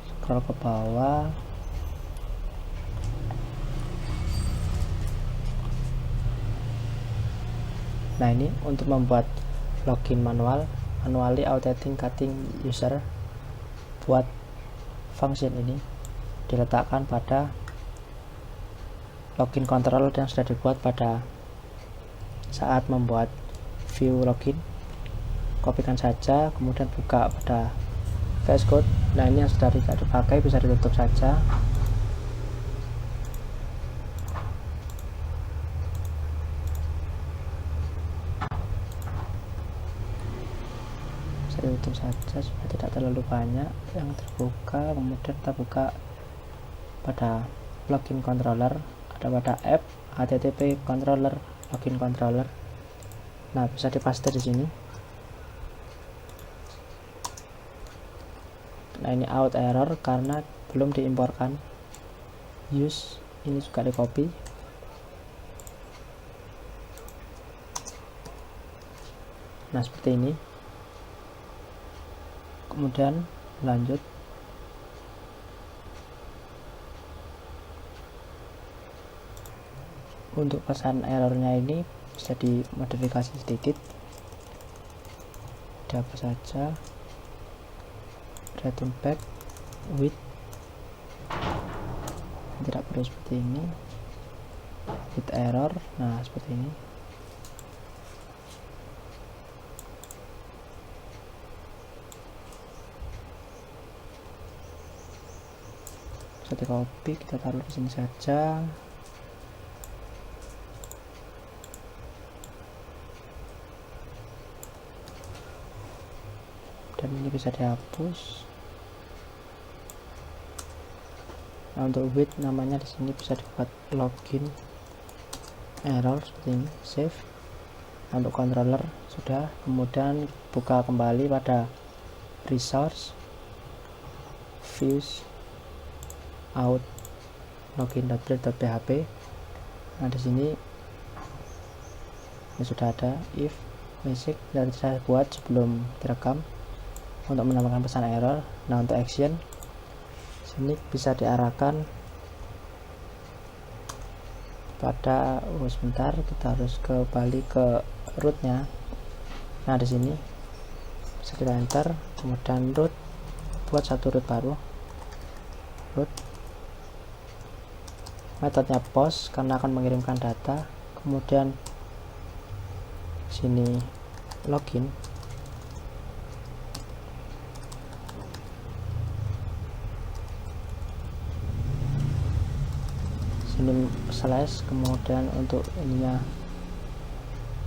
Speaker 1: scroll ke bawah. Nah, ini untuk membuat login manually authenticating user. Buat function ini diletakkan pada login control yang sudah dibuat pada saat membuat view login. Kopikan saja, kemudian buka pada VS Code. Nah, ini yang sudah tidak dipakai bisa ditutup saja. Bisa ditutup saja supaya tidak terlalu banyak yang terbuka. Kemudian kita buka pada login controller, ada pada app http controller login controller. Nah, bisa dipaste di sini. Nah, ini out error karena belum diimporkan. Use ini juga di copy. Nah, seperti ini. Kemudian lanjut. Untuk pesan errornya ini bisa dimodifikasi sedikit. Dihapus saja. Return back with, tidak perlu seperti ini. With error. Nah, seperti ini. Bisa di copy, kita taruh di sini saja. Dan ini bisa dihapus. Nah, untuk with namanya di sini bisa dibuat login error seperti ini. Save. Nah, untuk controller sudah. Kemudian buka kembali pada resource, views, out, login.build.php. Nah, di sini ini sudah ada if basic dan saya buat sebelum direkam untuk menambahkan pesan error. Nah, untuk action sini bisa diarahkan pada sebentar, kita harus kembali ke rootnya. Nah, di sini bisa kita enter, kemudian root, buat satu root baru. Root metodenya post karena akan mengirimkan data. Kemudian sini login. Sini slash, kemudian untuk ininya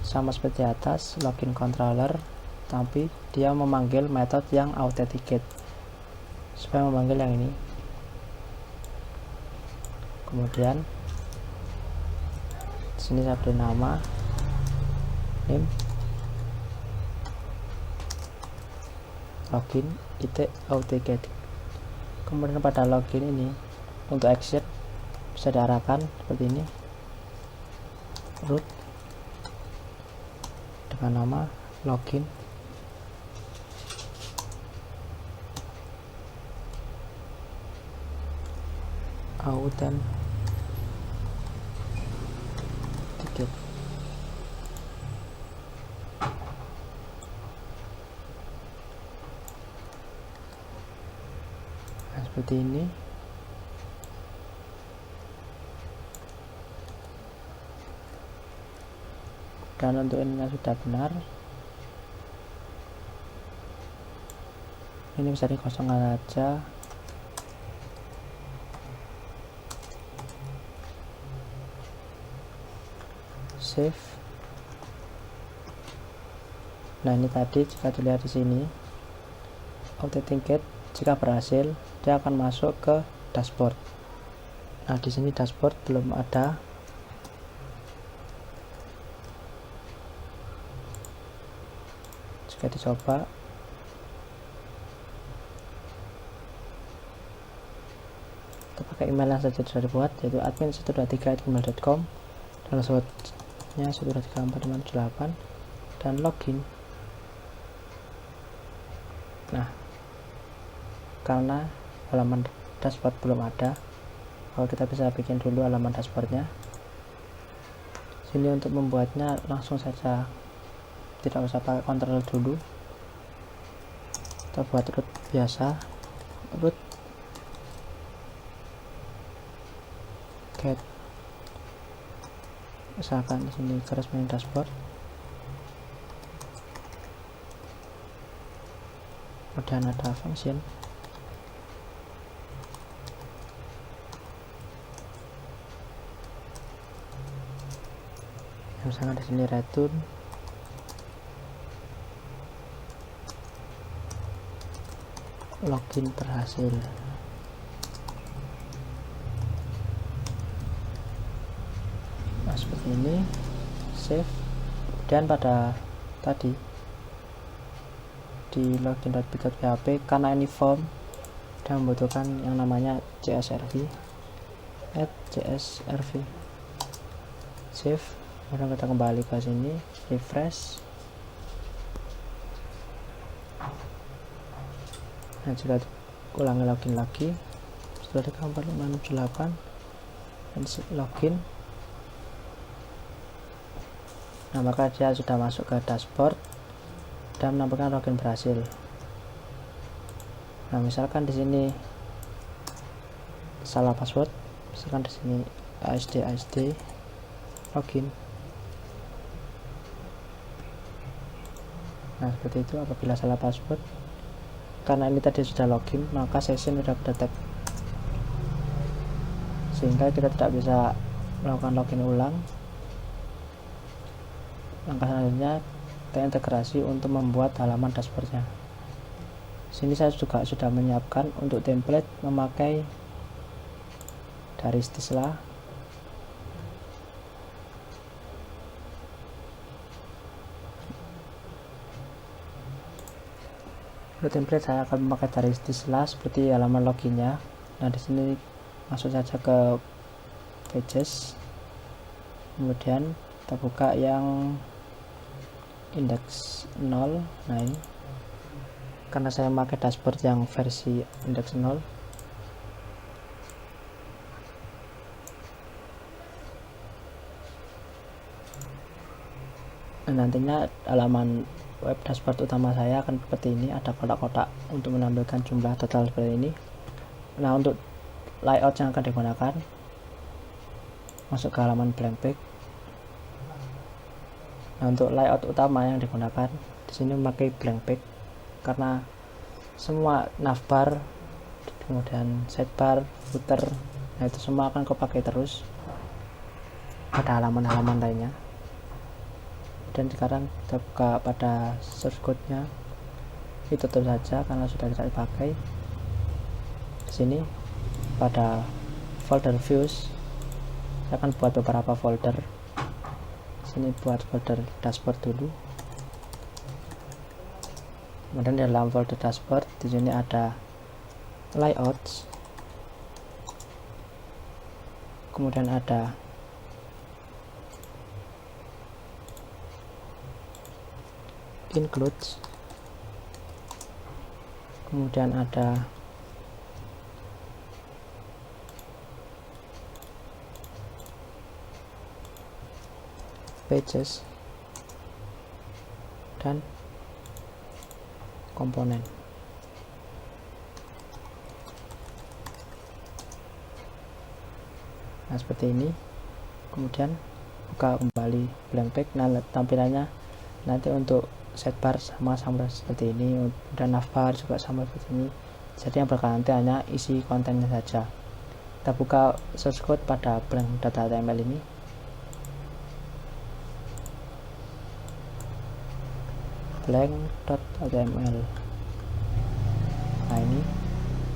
Speaker 1: sama seperti atas, login controller, tapi dia memanggil metode yang authenticate supaya memanggil yang ini. Kemudian sini saya beri nama name login it authenticate. Kemudian pada login ini untuk exit bisa diarahkan seperti ini, root dengan nama login authenticate. Nah, seperti ini. Dan untuk ini sudah benar, ini bisa dikosongkan aja. Save. Nah, ini tadi jika dilihat di sini, authenticate jika berhasil, dia akan masuk ke dashboard. Nah, di sini dashboard belum ada. Jika dicoba, kita pakai email yang saja sudah dibuat, yaitu admin123@gmail.com, dan passwordnya 1234578, dan login. Nah, karena halaman dashboard belum ada, kalau kita bisa bikin dulu halaman dashboardnya. Sini untuk membuatnya langsung saja, tidak usah pakai control dulu, kita buat root biasa, root get, misalkan di sini garis miring dashboard, kemudian ada function, misalkan di sini return login berhasil. Nah, seperti ini. Save. Dan pada tadi di login.pitot.php, karena ini form dan membutuhkan yang namanya csrv, add csrv. Save. Kemudian kita kembali ke sini, refresh. Nah, jika ulangi login lagi setelah di 4568 dan login, nah maka dia sudah masuk ke dashboard dan menampilkan login berhasil. Nah, misalkan di sini salah password, misalkan di sini asd login. Nah, seperti itu. Apabila salah password, karena ini tadi sudah login, maka session sudah detect, sehingga kita tidak bisa melakukan login ulang. Langkah selanjutnya, kita integrasi untuk membuat halaman dashboardnya. Sini saya juga sudah menyiapkan untuk template memakai dari Stisla. Untuk template saya akan memakai dari Stisla seperti halaman loginnya. Nah, di sini masuk saja ke pages, kemudian kita buka yang index 0. Nah, ini karena saya memakai dashboard yang versi index 0. Nah, nantinya halaman web dashboard utama saya akan seperti ini, ada kotak-kotak untuk menampilkan jumlah total seperti ini. Nah, untuk layout yang akan digunakan, masuk ke halaman blank page. Nah, untuk layout utama yang digunakan di sini memakai blank page, karena semua navbar, kemudian sidebar, footer, nah itu semua akan kepakai terus pada halaman-halaman lainnya. Dan sekarang kita buka pada source code-nya, itu tutup saja karena sudah tidak dipakai. Di sini pada folder views, saya akan buat beberapa folder. Di sini buat folder dashboard dulu. Kemudian di dalam folder dashboard, di sini ada layouts, kemudian ada includes, kemudian ada pages, dan komponen. Nah seperti ini. Kemudian buka kembali blank page. Nah tampilannya nanti untuk sidebar sama seperti ini, dan navbar juga sama seperti ini. Jadi yang berganti hanya isi kontennya saja. Kita buka source code pada blank data HTML ini. Blank.html. Nah ini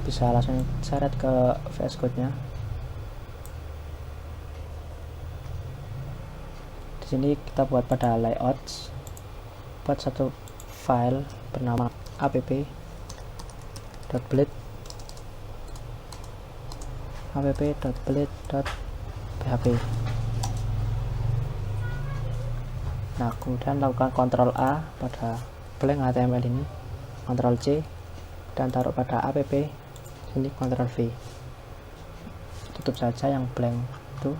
Speaker 1: bisa langsung seret ke VS Code nya. Di sini kita buat pada layouts, buat satu file bernama app.blade app.blade.php. Nah kemudian lakukan Ctrl A pada blank HTML ini, Ctrl C, dan taruh pada app. Sini Ctrl V. Tutup saja yang blank itu.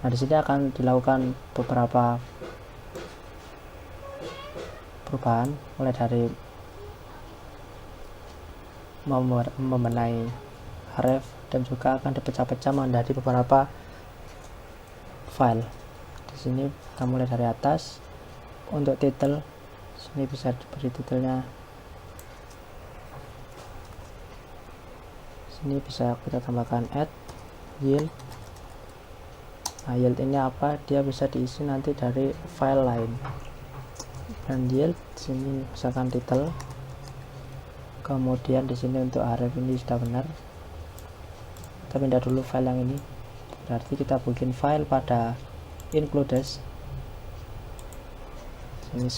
Speaker 1: Nah di sini akan dilakukan beberapa perubahan, mulai dari membenahi href, dan juga akan dipecah-pecah menjadi beberapa file. Di sini kita mulai dari atas. Untuk title, sini bisa diberi titelnya. Sini bisa kita tambahkan add yield. Nah yield ini apa? Dia bisa diisi nanti dari file lain. Dan yield sini misalkan title. Kemudian di sini untuk href ini sudah benar. Kita pindah dulu file yang ini. Berarti kita bikin file pada includes. Ini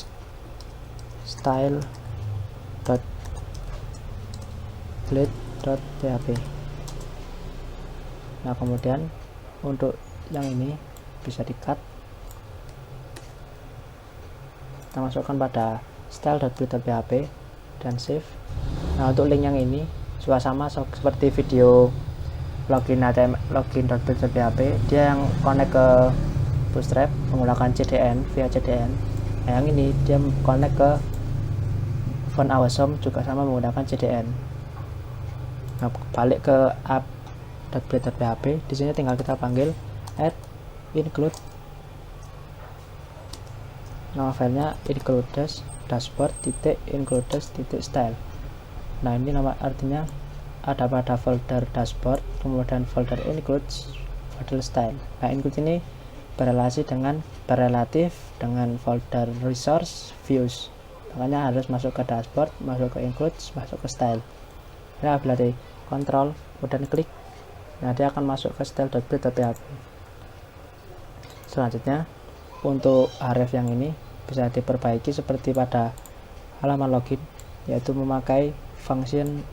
Speaker 1: style.blade.php. Nah kemudian untuk yang ini bisa di cut, kita masukkan pada style.blade.php dan save. Nah untuk link yang ini juga sama seperti video login.blade.php, dia yang connect ke Bootstrap menggunakan CDN via CDN. Nah yang ini dia connect ke Font Awesome juga sama menggunakan CDN. Nah balik ke app.blade.php, di sini tinggal kita panggil add include. Nama filenya includes-dashboard.includes.style. Nah ini nama artinya ada pada folder dashboard, kemudian folder includes, folder style. Nah include ini berrelatif dengan folder resource views, makanya harus masuk ke dashboard, masuk ke includes, masuk ke style. Nah bila di kontrol kemudian klik, nah dia akan masuk ke style.blade.php. Selanjutnya untuk href yang ini bisa diperbaiki seperti pada halaman login, yaitu memakai function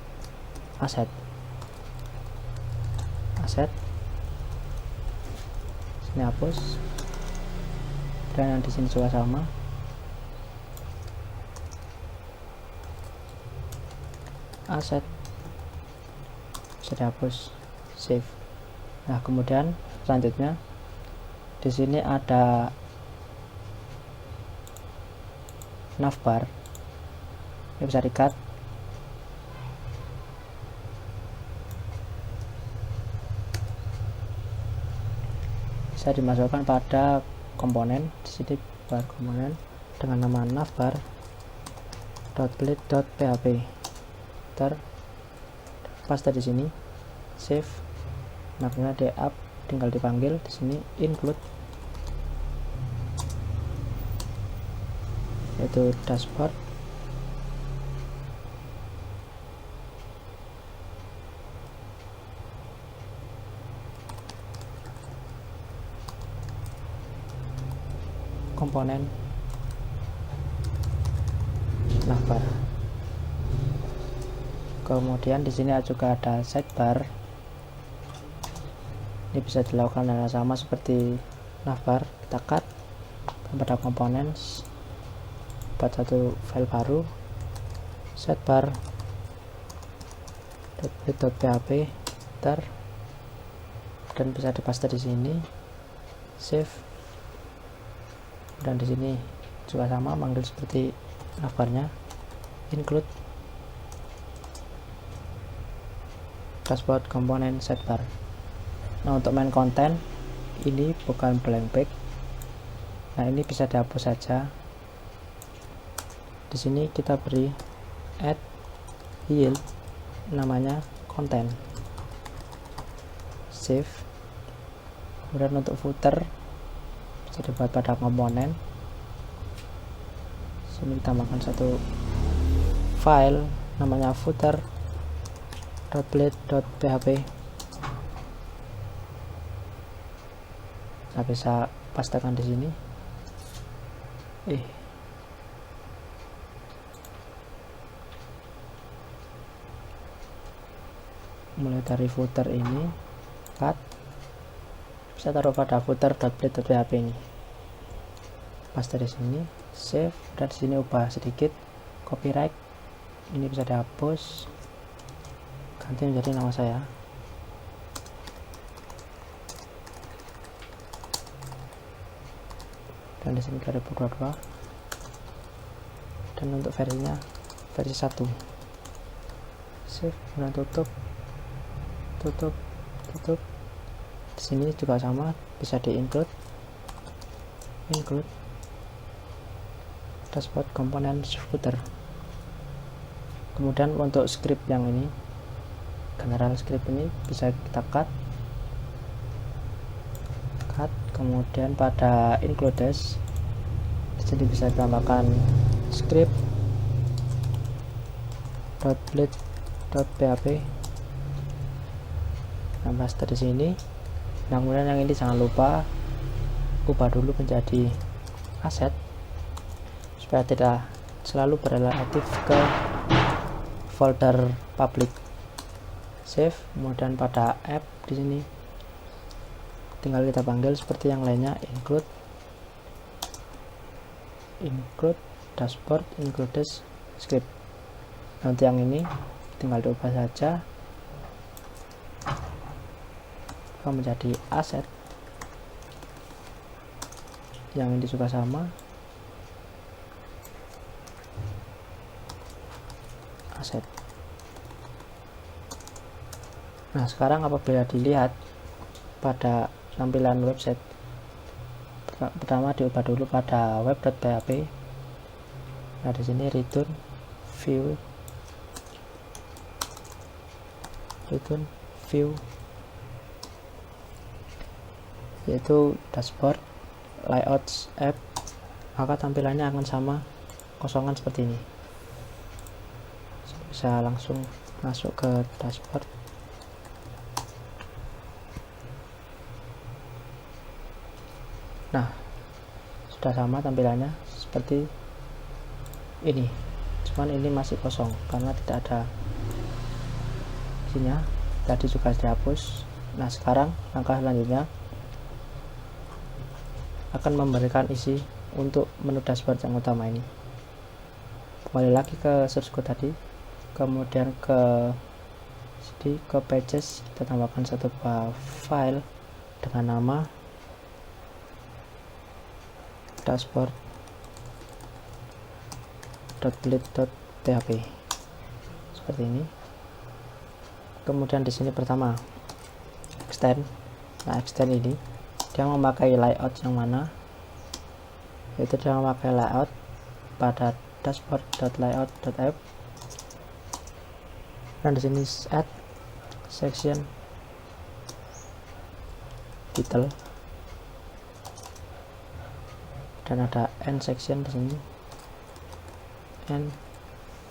Speaker 1: asset. Ini hapus, dan yang di sini juga sama. Asset bisa dihapus, save. Nah kemudian selanjutnya di sini ada navbar, ini bisa di cut. Bisa dimasukkan pada komponen. Di sini bar komponen dengan nama navbar.blade.php. Paste di sini, save. Makanya di app tinggal dipanggil di sini include, yaitu dashboard. Komponen navbar. Kemudian di sini juga ada sidebar. Ini bisa dilakukan hal sama seperti navbar. Kita cut pada komponen, buat satu file baru, sidebar.blade.php, dan bisa dipaste di sini, save. Dan di sini juga sama, manggil seperti navbarnya, include dashboard komponen sidebar. Nah, untuk main konten ini bukan blank page. Nah, ini bisa dihapus saja. Di sini kita beri add yield, namanya konten, save. Kemudian untuk footer bisa dibuat pada komponen. Sini ditambahkan satu file namanya footer.blade.php. Saya bisa pastekan di sini. Mulai dari footer ini, cut, bisa taruh pada footer.blade.php ini. Paste di sini, save, dan di sini ubah sedikit, copyright. Ini bisa dihapus, ganti menjadi nama saya. Dan di sini 2022. Dan untuk versinya versi 1. Save, kemudian tutup. Di sini juga sama, bisa include dashboard komponen footer. Kemudian untuk script yang ini, general script ini bisa kita cut, kemudian pada includes di sini bisa ditambahkan script.blade.php. Nah, paste di sini. Nah, kemudian yang ini jangan lupa ubah dulu menjadi aset supaya tidak selalu berrelatif ke folder public. Save, kemudian pada app di sini tinggal kita panggil seperti yang lainnya, include dashboard, includes script. Nanti yang ini tinggal diubah saja menjadi aset. Yang ini juga sama, aset. Nah, sekarang apabila dilihat pada tampilan website, pertama diubah dulu pada web.php. Nah, di sini return view yaitu dashboard, layouts, app, maka tampilannya akan sama, kosongan seperti ini. Bisa langsung masuk ke dashboard. Nah, sudah sama tampilannya seperti ini, cuman ini masih kosong karena tidak ada isinya, tadi juga dihapus. Nah, sekarang langkah selanjutnya akan memberikan isi untuk menu dashboard yang utama ini. Kembali lagi ke source code tadi, kemudian ke pages, kita tambahkan satu file dengan nama dashboard.blade.php seperti ini. Kemudian di sini pertama extend. Nah, extend ini dia memakai layout yang mana, yaitu dia memakai layout pada dashboard.layout.app. Dan di sini add section title, dan ada end section di sini, end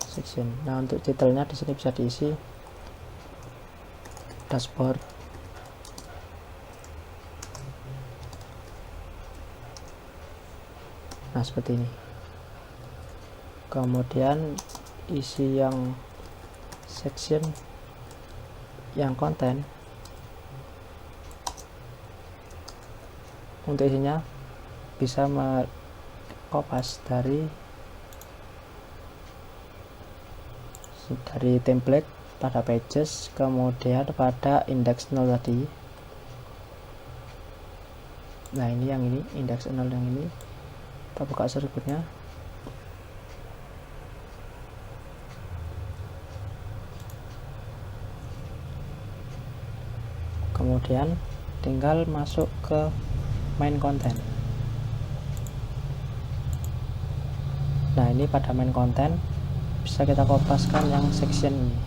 Speaker 1: section. Nah, untuk titelnya di sini bisa diisi dashboard. Nah, seperti ini. Kemudian isi yang section yang konten, untuk isinya bisa kopas dari template pada pages, kemudian pada index 0 tadi. Nah, ini yang ini index 0 yang ini. Kita buka sirkuitnya. Kemudian tinggal masuk ke main content. Nah, ini pada main content bisa kita kopaskan yang section ini,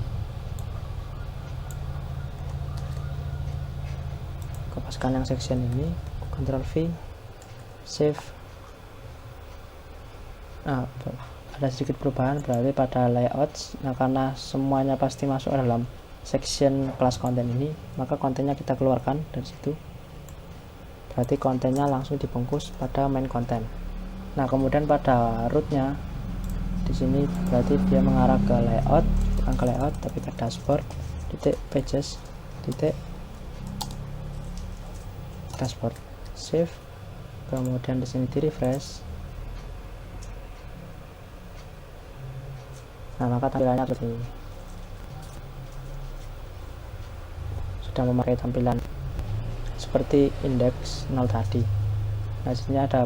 Speaker 1: kopaskan yang section ini, Ctrl V, save. Nah, ada sedikit perubahan berarti pada layout. Nah, karena semuanya pasti masuk dalam section kelas konten ini, maka kontennya kita keluarkan dari situ. Berarti kontennya langsung dibungkus pada main content. Nah, kemudian pada rootnya di sini berarti dia mengarah ke layout, bukan ke layout tapi ke dashboard, titik pages, titik dashboard, save. Kemudian di sini di refresh. Nah, maka tampilannya seperti ini. Sudah memakai tampilan seperti indeks 0 tadi. Nah, sini ada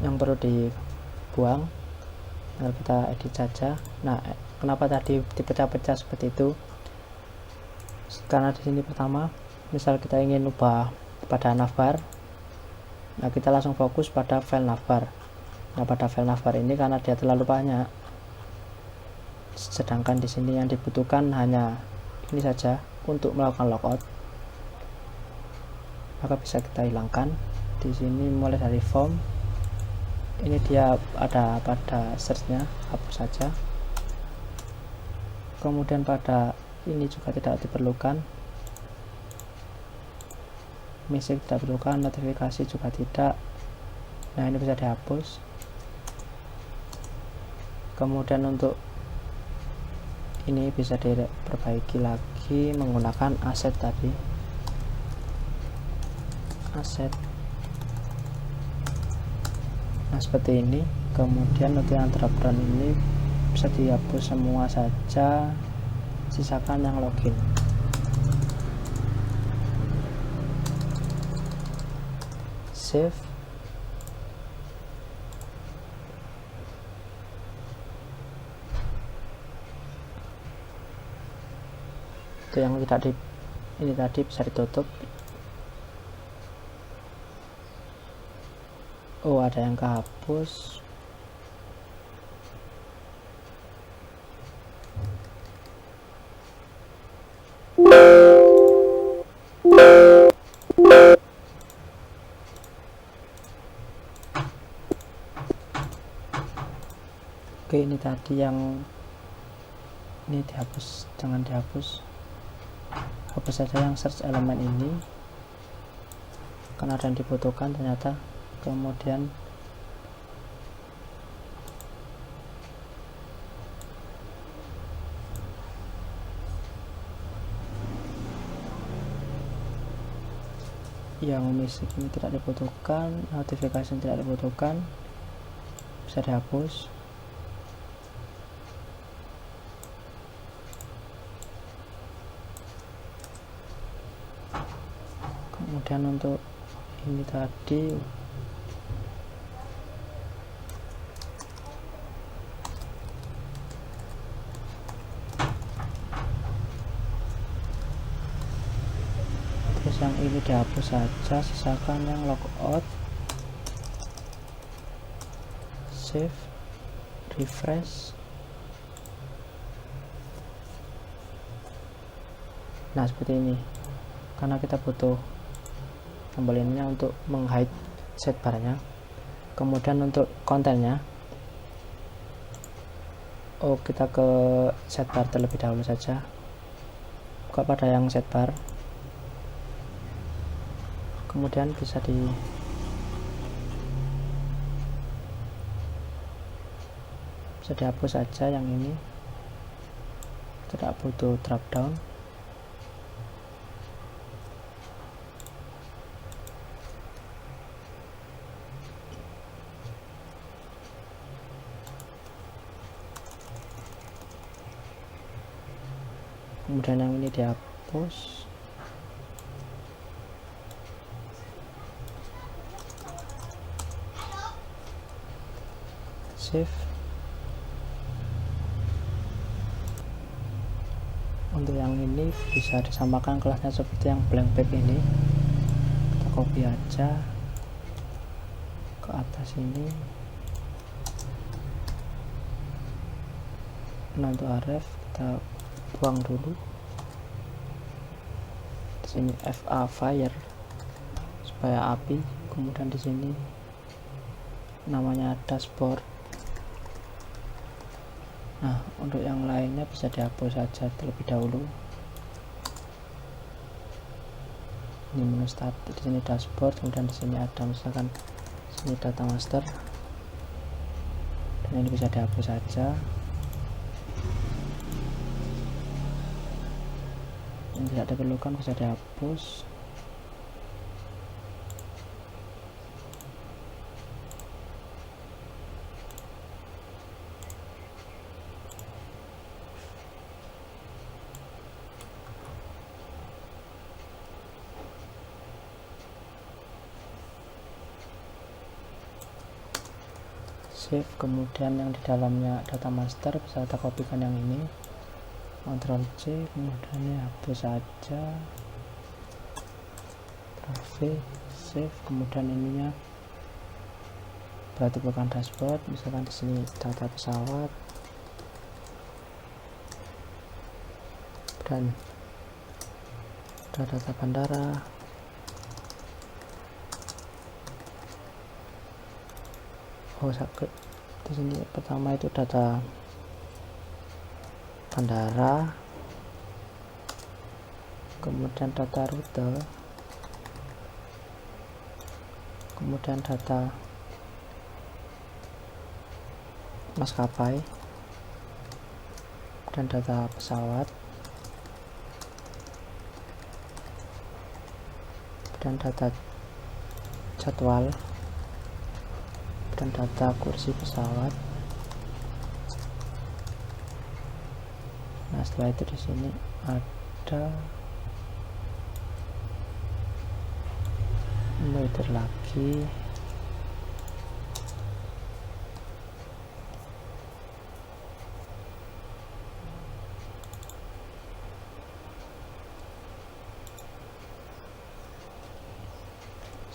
Speaker 1: yang perlu dibuang, nah, kita edit saja. Nah, kenapa tadi dipecah-pecah seperti itu? Karena di sini pertama, misal kita ingin ubah pada navbar, nah kita langsung fokus pada file navbar. Nah, pada file navbar ini karena dia terlalu banyak, sedangkan di sini yang dibutuhkan hanya ini saja untuk melakukan logout, maka bisa kita hilangkan. Di sini mulai dari form, ini dia ada pada searchnya, hapus saja. Kemudian pada ini juga tidak diperlukan, message tidak diperlukan, notifikasi juga tidak. Nah, ini bisa dihapus. Kemudian untuk ini bisa diperbaiki lagi menggunakan aset tadi, aset. Nah, seperti ini. Kemudian untuk yang drop down ini bisa dihapus semua saja, sisakan yang login. Save. Itu yang tidak ini tadi bisa ditutup. Oh, ada yang kehapus. Oke, ini tadi yang ini dihapus, jangan dihapus, hapus saja yang search elemen ini karena ada yang dibutuhkan ternyata. Kemudian yang musik ini tidak dibutuhkan, notifikasi tidak dibutuhkan, bisa dihapus. Kemudian untuk ini tadi yang ini dihapus saja, sisakan yang logout, save, refresh. Nah, seperti ini karena kita butuh tombol ininya untuk menghide sidebarnya. Kemudian untuk kontennya, kita ke sidebar terlebih dahulu saja, buka pada yang sidebar. Kemudian bisa dihapus saja yang ini, tidak butuh drop down. Kemudian yang ini dihapus. Save. Untuk yang ini bisa disamakan kelasnya seperti yang blank page ini, kita copy aja ke atas ini. Nah, untuk ref kita buang dulu. Di sini FA fire supaya api. Kemudian di sini namanya dashboard. Nah, untuk yang lainnya bisa dihapus saja terlebih dahulu. Ini menu start, di sini dashboard, kemudian di sini ada misalkan sini data master, dan ini bisa dihapus saja. Yang tidak diperlukan bisa dihapus. Save, kemudian yang di dalamnya data master bisa kita kopikan yang ini, Ctrl C, kemudian ini hapus saja, Ctrl V, save, kemudian ininya berarti bukan dashboard, misalkan di sini data pesawat dan data bandara. Oh, sakit. Di sini pertama itu data bandara, kemudian data rute, kemudian data maskapai, dan data pesawat, dan data jadwal, dan data kursi pesawat. Nah, setelah itu di sini ada loader lagi.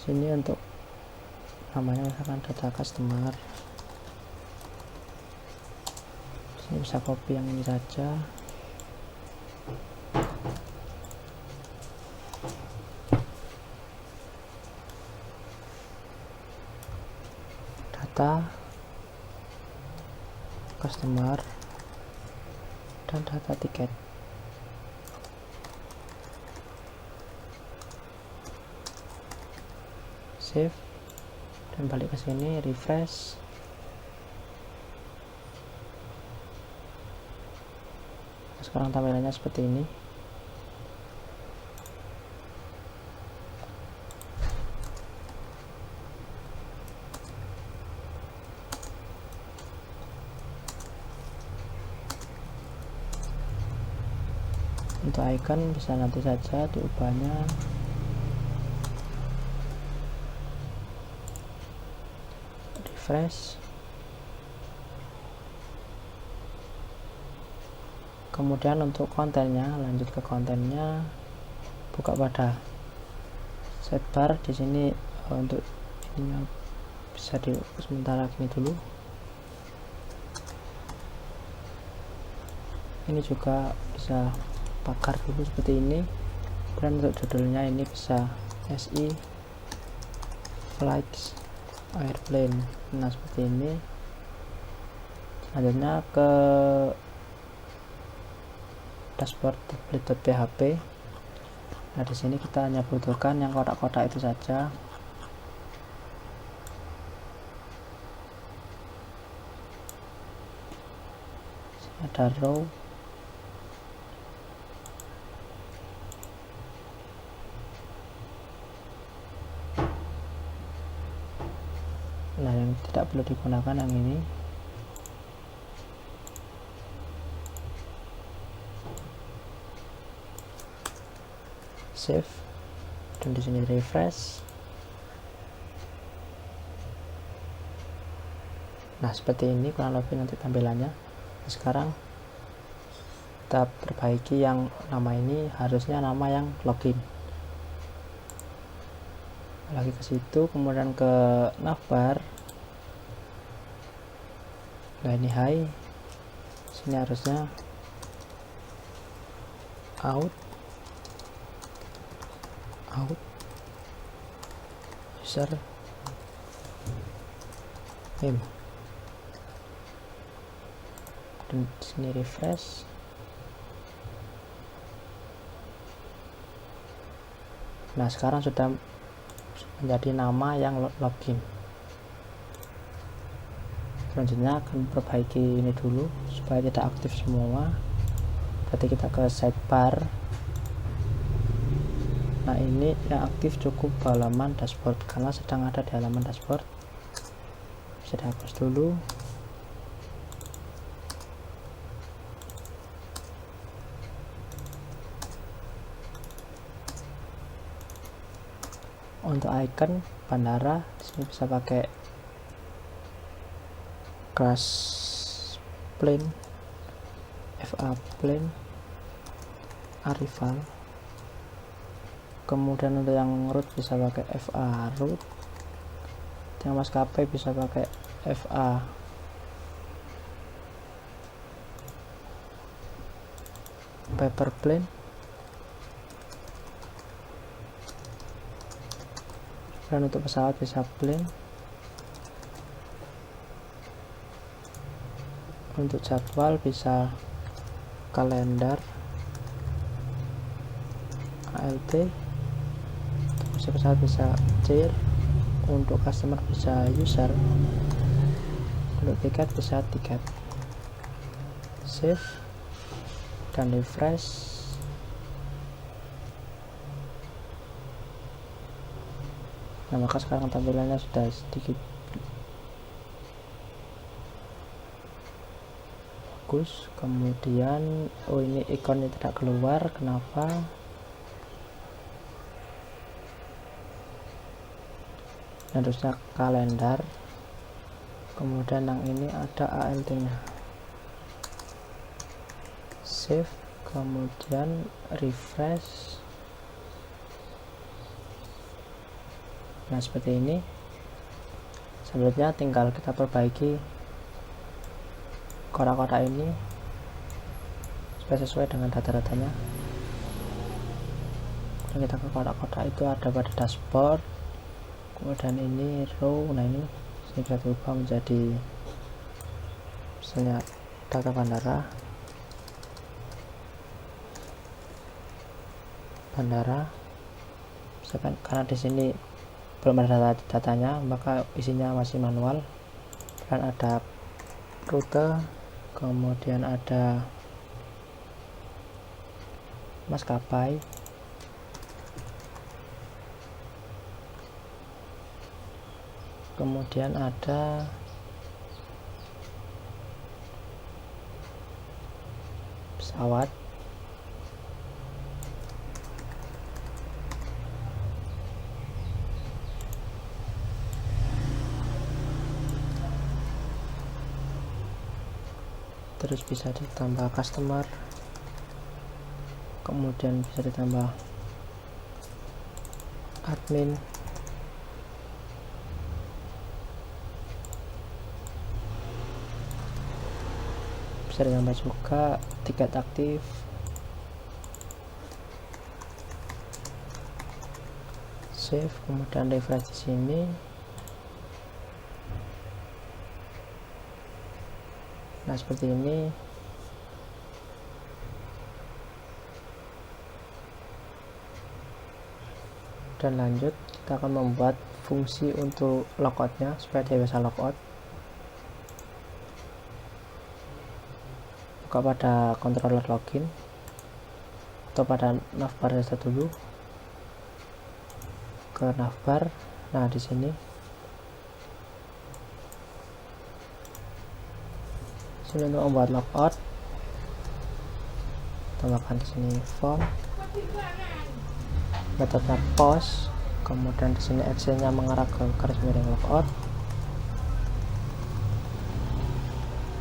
Speaker 1: Sini untuk namanya misalkan data customer. Sini bisa copy yang ini saja. Data customer dan data tiket. Save dan balik ke sini, refresh. Sekarang tampilannya seperti ini. Untuk icon bisa nanti saja diubahnya. Refresh. Kemudian untuk kontennya, lanjut ke kontennya, buka pada sidebar. Di sini untuk ininya bisa di sementara gini dulu. Ini juga bisa pagar dulu seperti ini. Dan untuk judulnya ini bisa SI flights airplane. Nah, seperti ini. Selanjutnya ke dashboard template.php. Nah, di sini kita hanya butuhkan yang kotak-kotak itu saja. Ada row, nah yang tidak perlu digunakan yang ini. Save dan di sini refresh. Nah, seperti ini kurang lebih nanti tampilannya. Sekarang kita perbaiki yang nama ini harusnya nama yang login. Lagi ke situ, kemudian ke navbar. Nah ini high, sini harusnya out user name, dan sini refresh. Nah sekarang sudah menjadi nama yang login. Selanjutnya akan perbaiki ini dulu supaya tidak aktif semua. Berarti kita ke sidebar. Nah ini yang aktif cukup halaman dashboard karena sedang ada di halaman dashboard. Bisa dihapus dulu. Untuk icon bandara disini bisa pakai crash plane, FA plane, arrival. Kemudian untuk yang route bisa pakai FA route, yang maskapai bisa pakai FA paper plane. Dan untuk pesawat bisa plane. Untuk jadwal bisa kalender, ALT. Untuk pesawat bisa chair. Untuk customer bisa user. Untuk tiket bisa tiket. Save dan refresh. Nah maka sekarang tampilannya sudah sedikit bagus. Kemudian ini ikonnya tidak keluar, kenapa? Harusnya kalender. Kemudian yang ini ada ALT nya. Save, kemudian refresh. Nah seperti ini. Selanjutnya tinggal kita perbaiki kotak-kotak ini supaya sesuai dengan data-datanya. Dan kita ke kotak-kotak itu ada pada dashboard. Kemudian ini row. Nah ini bisa berubah menjadi misalnya data bandara. Misalkan karena di sini belum ada datanya, maka isinya masih manual. Dan ada rute, kemudian ada maskapai, kemudian ada pesawat, terus bisa ditambah customer, kemudian bisa ditambah admin, bisa ditambah juga tiket aktif, save, kemudian refresh di sini. Nah seperti ini. Dan lanjut kita akan membuat fungsi untuk logoutnya supaya dia bisa logout. Buka pada controller login atau pada navbar saja dulu. Ke navbar. Nah di sini untuk membuat logout, tambahkan di sini form, metode post, kemudian di sini actionnya mengarah ke garis miring logout.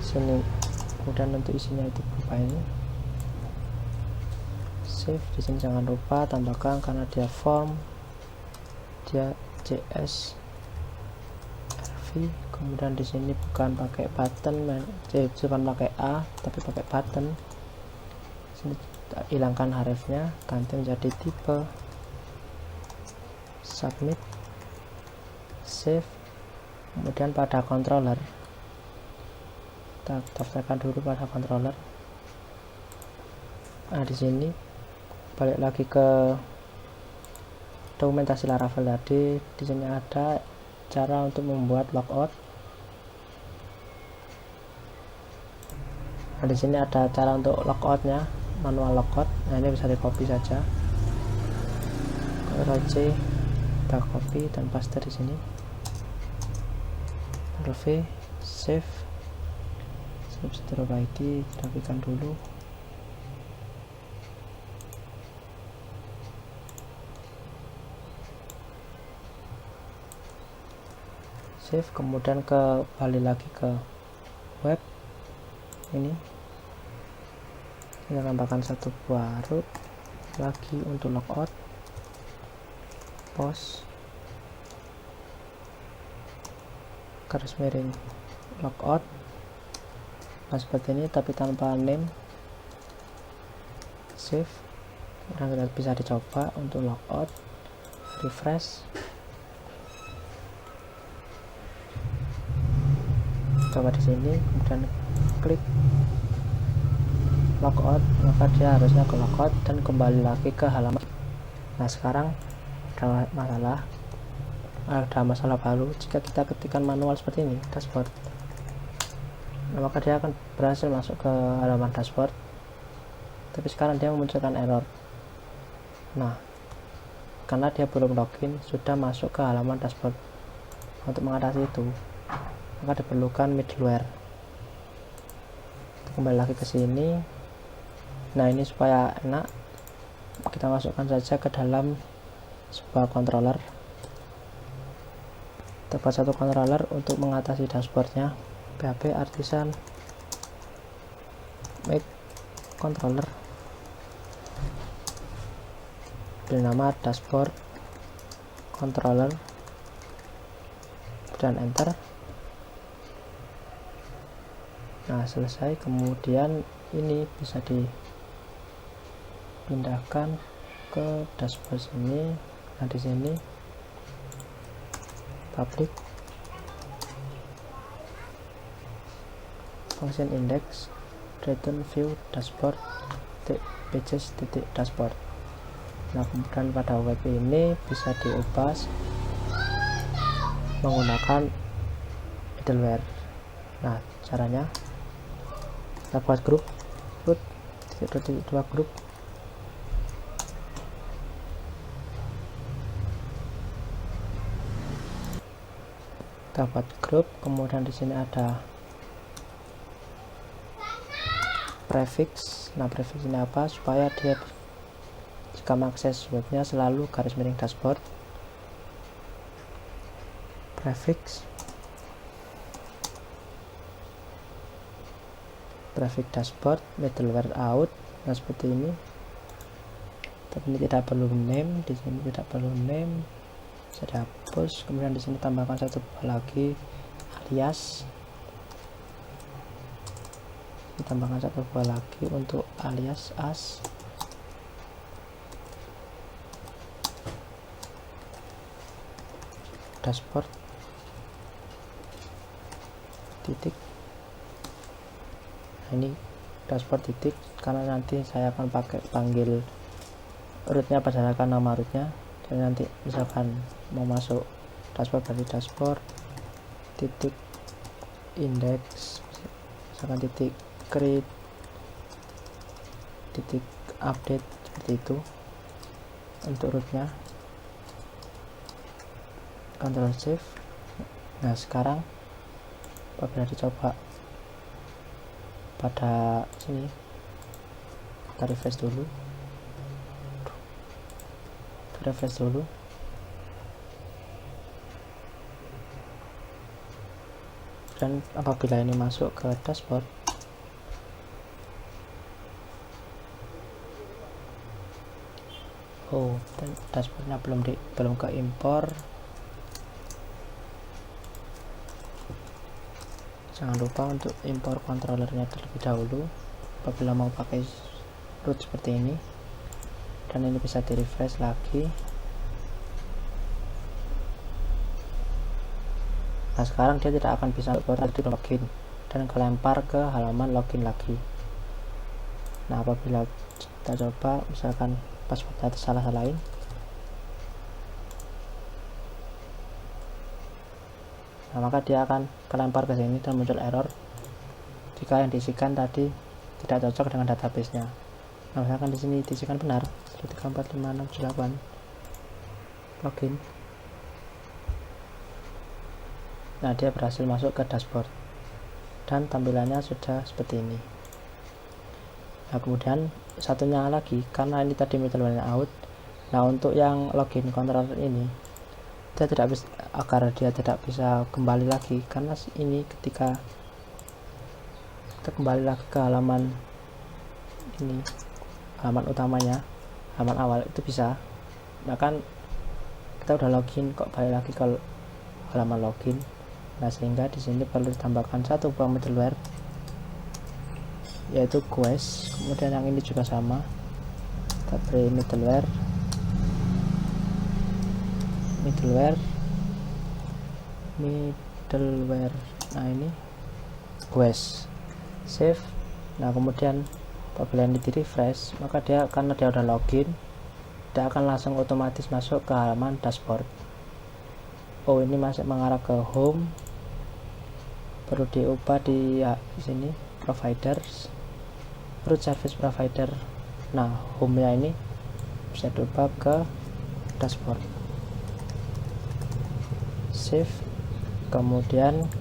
Speaker 1: Sini kemudian untuk isinya itu berupa ini. save. Di sini jangan lupa tambahkan karena dia form, dia JS RV. Kemudian di sini bukan pakai button, bukan pakai A tapi pakai button. Sini hilangkan hrefnya, ganti menjadi tipe, submit, save. Kemudian pada controller kita daftarkan dulu pada controller. Nah, di sini balik lagi ke dokumentasi Laravel tadi. Di sini ada cara untuk membuat logout. Nah, di sini ada cara untuk logoutnya, manual logout. Nah, ini bisa di copy saja. Ctrl C, kita copy dan paste di sini. Ctrl V, save. Stroke ID rapikan dulu. Save, kemudian kembali lagi ke web. Ini kita tambahkan satu buah root lagi untuk logout, post garis miring logout. Nah, seperti ini tapi tanpa name. Save. Kemudian kita bisa dicoba untuk logout, refresh, coba di sini, kemudian klik logout, maka dia harusnya ke logout dan kembali lagi ke halaman. Nah, sekarang ada masalah baru jika kita ketikkan manual seperti ini, dashboard. Nah, maka dia akan berhasil masuk ke halaman dashboard, tapi sekarang dia memunculkan error. Nah, karena dia belum login, sudah masuk ke halaman dashboard. Untuk mengatasi itu, maka diperlukan middleware. Kembali lagi ke sini. Nah, ini supaya enak, kita masukkan saja ke dalam sebuah controller. Terdapat satu controller untuk mengatasi dashboardnya, PHP artisan make controller, beri nama dashboard controller dan enter. Nah, selesai. Kemudian ini bisa dipindahkan ke dashboard sini. Nah, di sini public function index return view dashboard pages dashboard. Nah, kemudian pada web ini bisa diubah menggunakan middleware. Nah, caranya kita buat grup root .2 grup. Kita buat grup, kemudian di sini ada prefix. Nah, prefix ini apa? Supaya dia jika mengakses webnya selalu garis miring dashboard. Prefix dashboard middleware out. Nah, seperti ini. Tapi ini tidak perlu name, di sini tidak perlu name, bisa dihapus. Kemudian di sini tambahkan satu buah lagi alias. Ditambahkan satu buah lagi untuk alias as. Dashboard titik. Nah, ini dashboard titik karena nanti saya akan panggil rootnya berdasarkan nama rootnya. Dan nanti misalkan mau masuk dashboard dari dashboard titik index, misalkan titik create titik update, seperti itu untuk rootnya. Ctrl Shift. Nah, sekarang apabila dicoba pada sini, kita refresh dulu, dan apabila ini masuk ke dashboard, Oh, dan dashboardnya belum ke impor. Jangan lupa untuk impor controllernya terlebih dahulu apabila mau pakai root seperti ini. Dan ini bisa di refresh lagi. Nah, sekarang dia tidak akan bisa login dan kelempar ke halaman login lagi. Nah, apabila kita coba misalkan passwordnya salah-salahin, nah maka dia akan kelempar ke sini dan muncul error jika yang diisikan tadi tidak cocok dengan database-nya. Nah, misalkan di sini diisikan benar 1345678 login. Nah, dia berhasil masuk ke dashboard dan tampilannya sudah seperti ini. Nah, kemudian satunya lagi, karena ini tadi middleware out. Nah, untuk yang login controller ini dia tidak bisa, agar dia tidak bisa kembali lagi, karena ini ketika kita kembali lagi ke halaman ini, halaman utamanya, halaman awal itu bisa. Nah, kan kita udah login kok balik lagi ke halaman login. Nah, sehingga di sini perlu ditambahkan satu buah middleware, yaitu quest. Kemudian yang ini juga sama, kita beri middleware. Nah, ini quest, save. Nah, kemudian apabila ini di refresh, maka dia, karena dia udah login, dia akan langsung otomatis masuk ke halaman dashboard. Oh, ini masih mengarah ke home, perlu diubah di sini providers, root service provider. Nah, home nya ini bisa diubah ke dashboard, save. Kemudian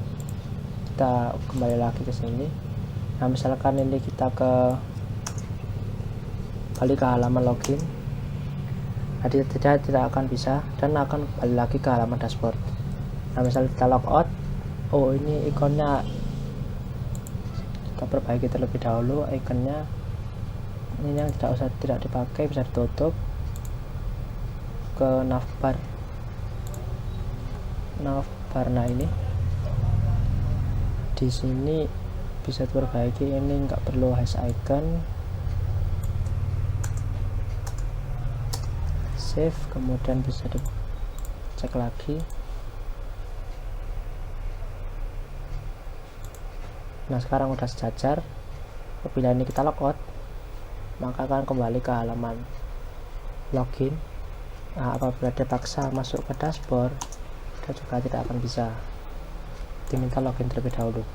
Speaker 1: kita kembali lagi ke sini. Nah, misalkan ini kita kembali ke halaman login, nah dia tidak akan bisa dan akan kembali lagi ke halaman dashboard. Nah, misalnya kita logout, oh ini ikonnya kita perbaiki terlebih dahulu, ikonnya ini yang tidak dipakai bisa ditutup ke navbar. Nah, ini di sini bisa diperbaiki, ini nggak perlu hash icon, save. Kemudian bisa dicek lagi. Nah, sekarang udah sejajar. Apabila ini kita logout, maka akan kembali ke halaman login. Nah, apabila dipaksa masuk ke dashboard, kita juga tidak akan bisa, diminta login terlebih dahulu.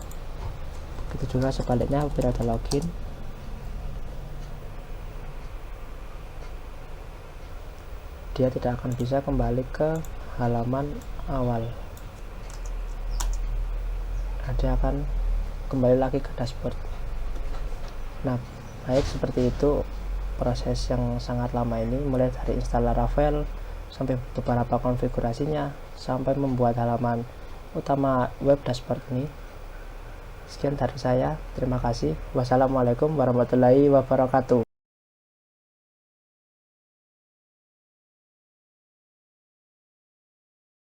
Speaker 1: Begitu juga sebaliknya, apabila ada login, dia tidak akan bisa kembali ke halaman awal. Nah, dia akan kembali lagi ke dashboard. Nah, baik, seperti itu proses yang sangat lama ini, mulai dari install Laravel sampai beberapa konfigurasinya sampai membuat halaman utama web dashboard ini. Sekian dari saya, terima kasih. Wassalamualaikum warahmatullahi wabarakatuh.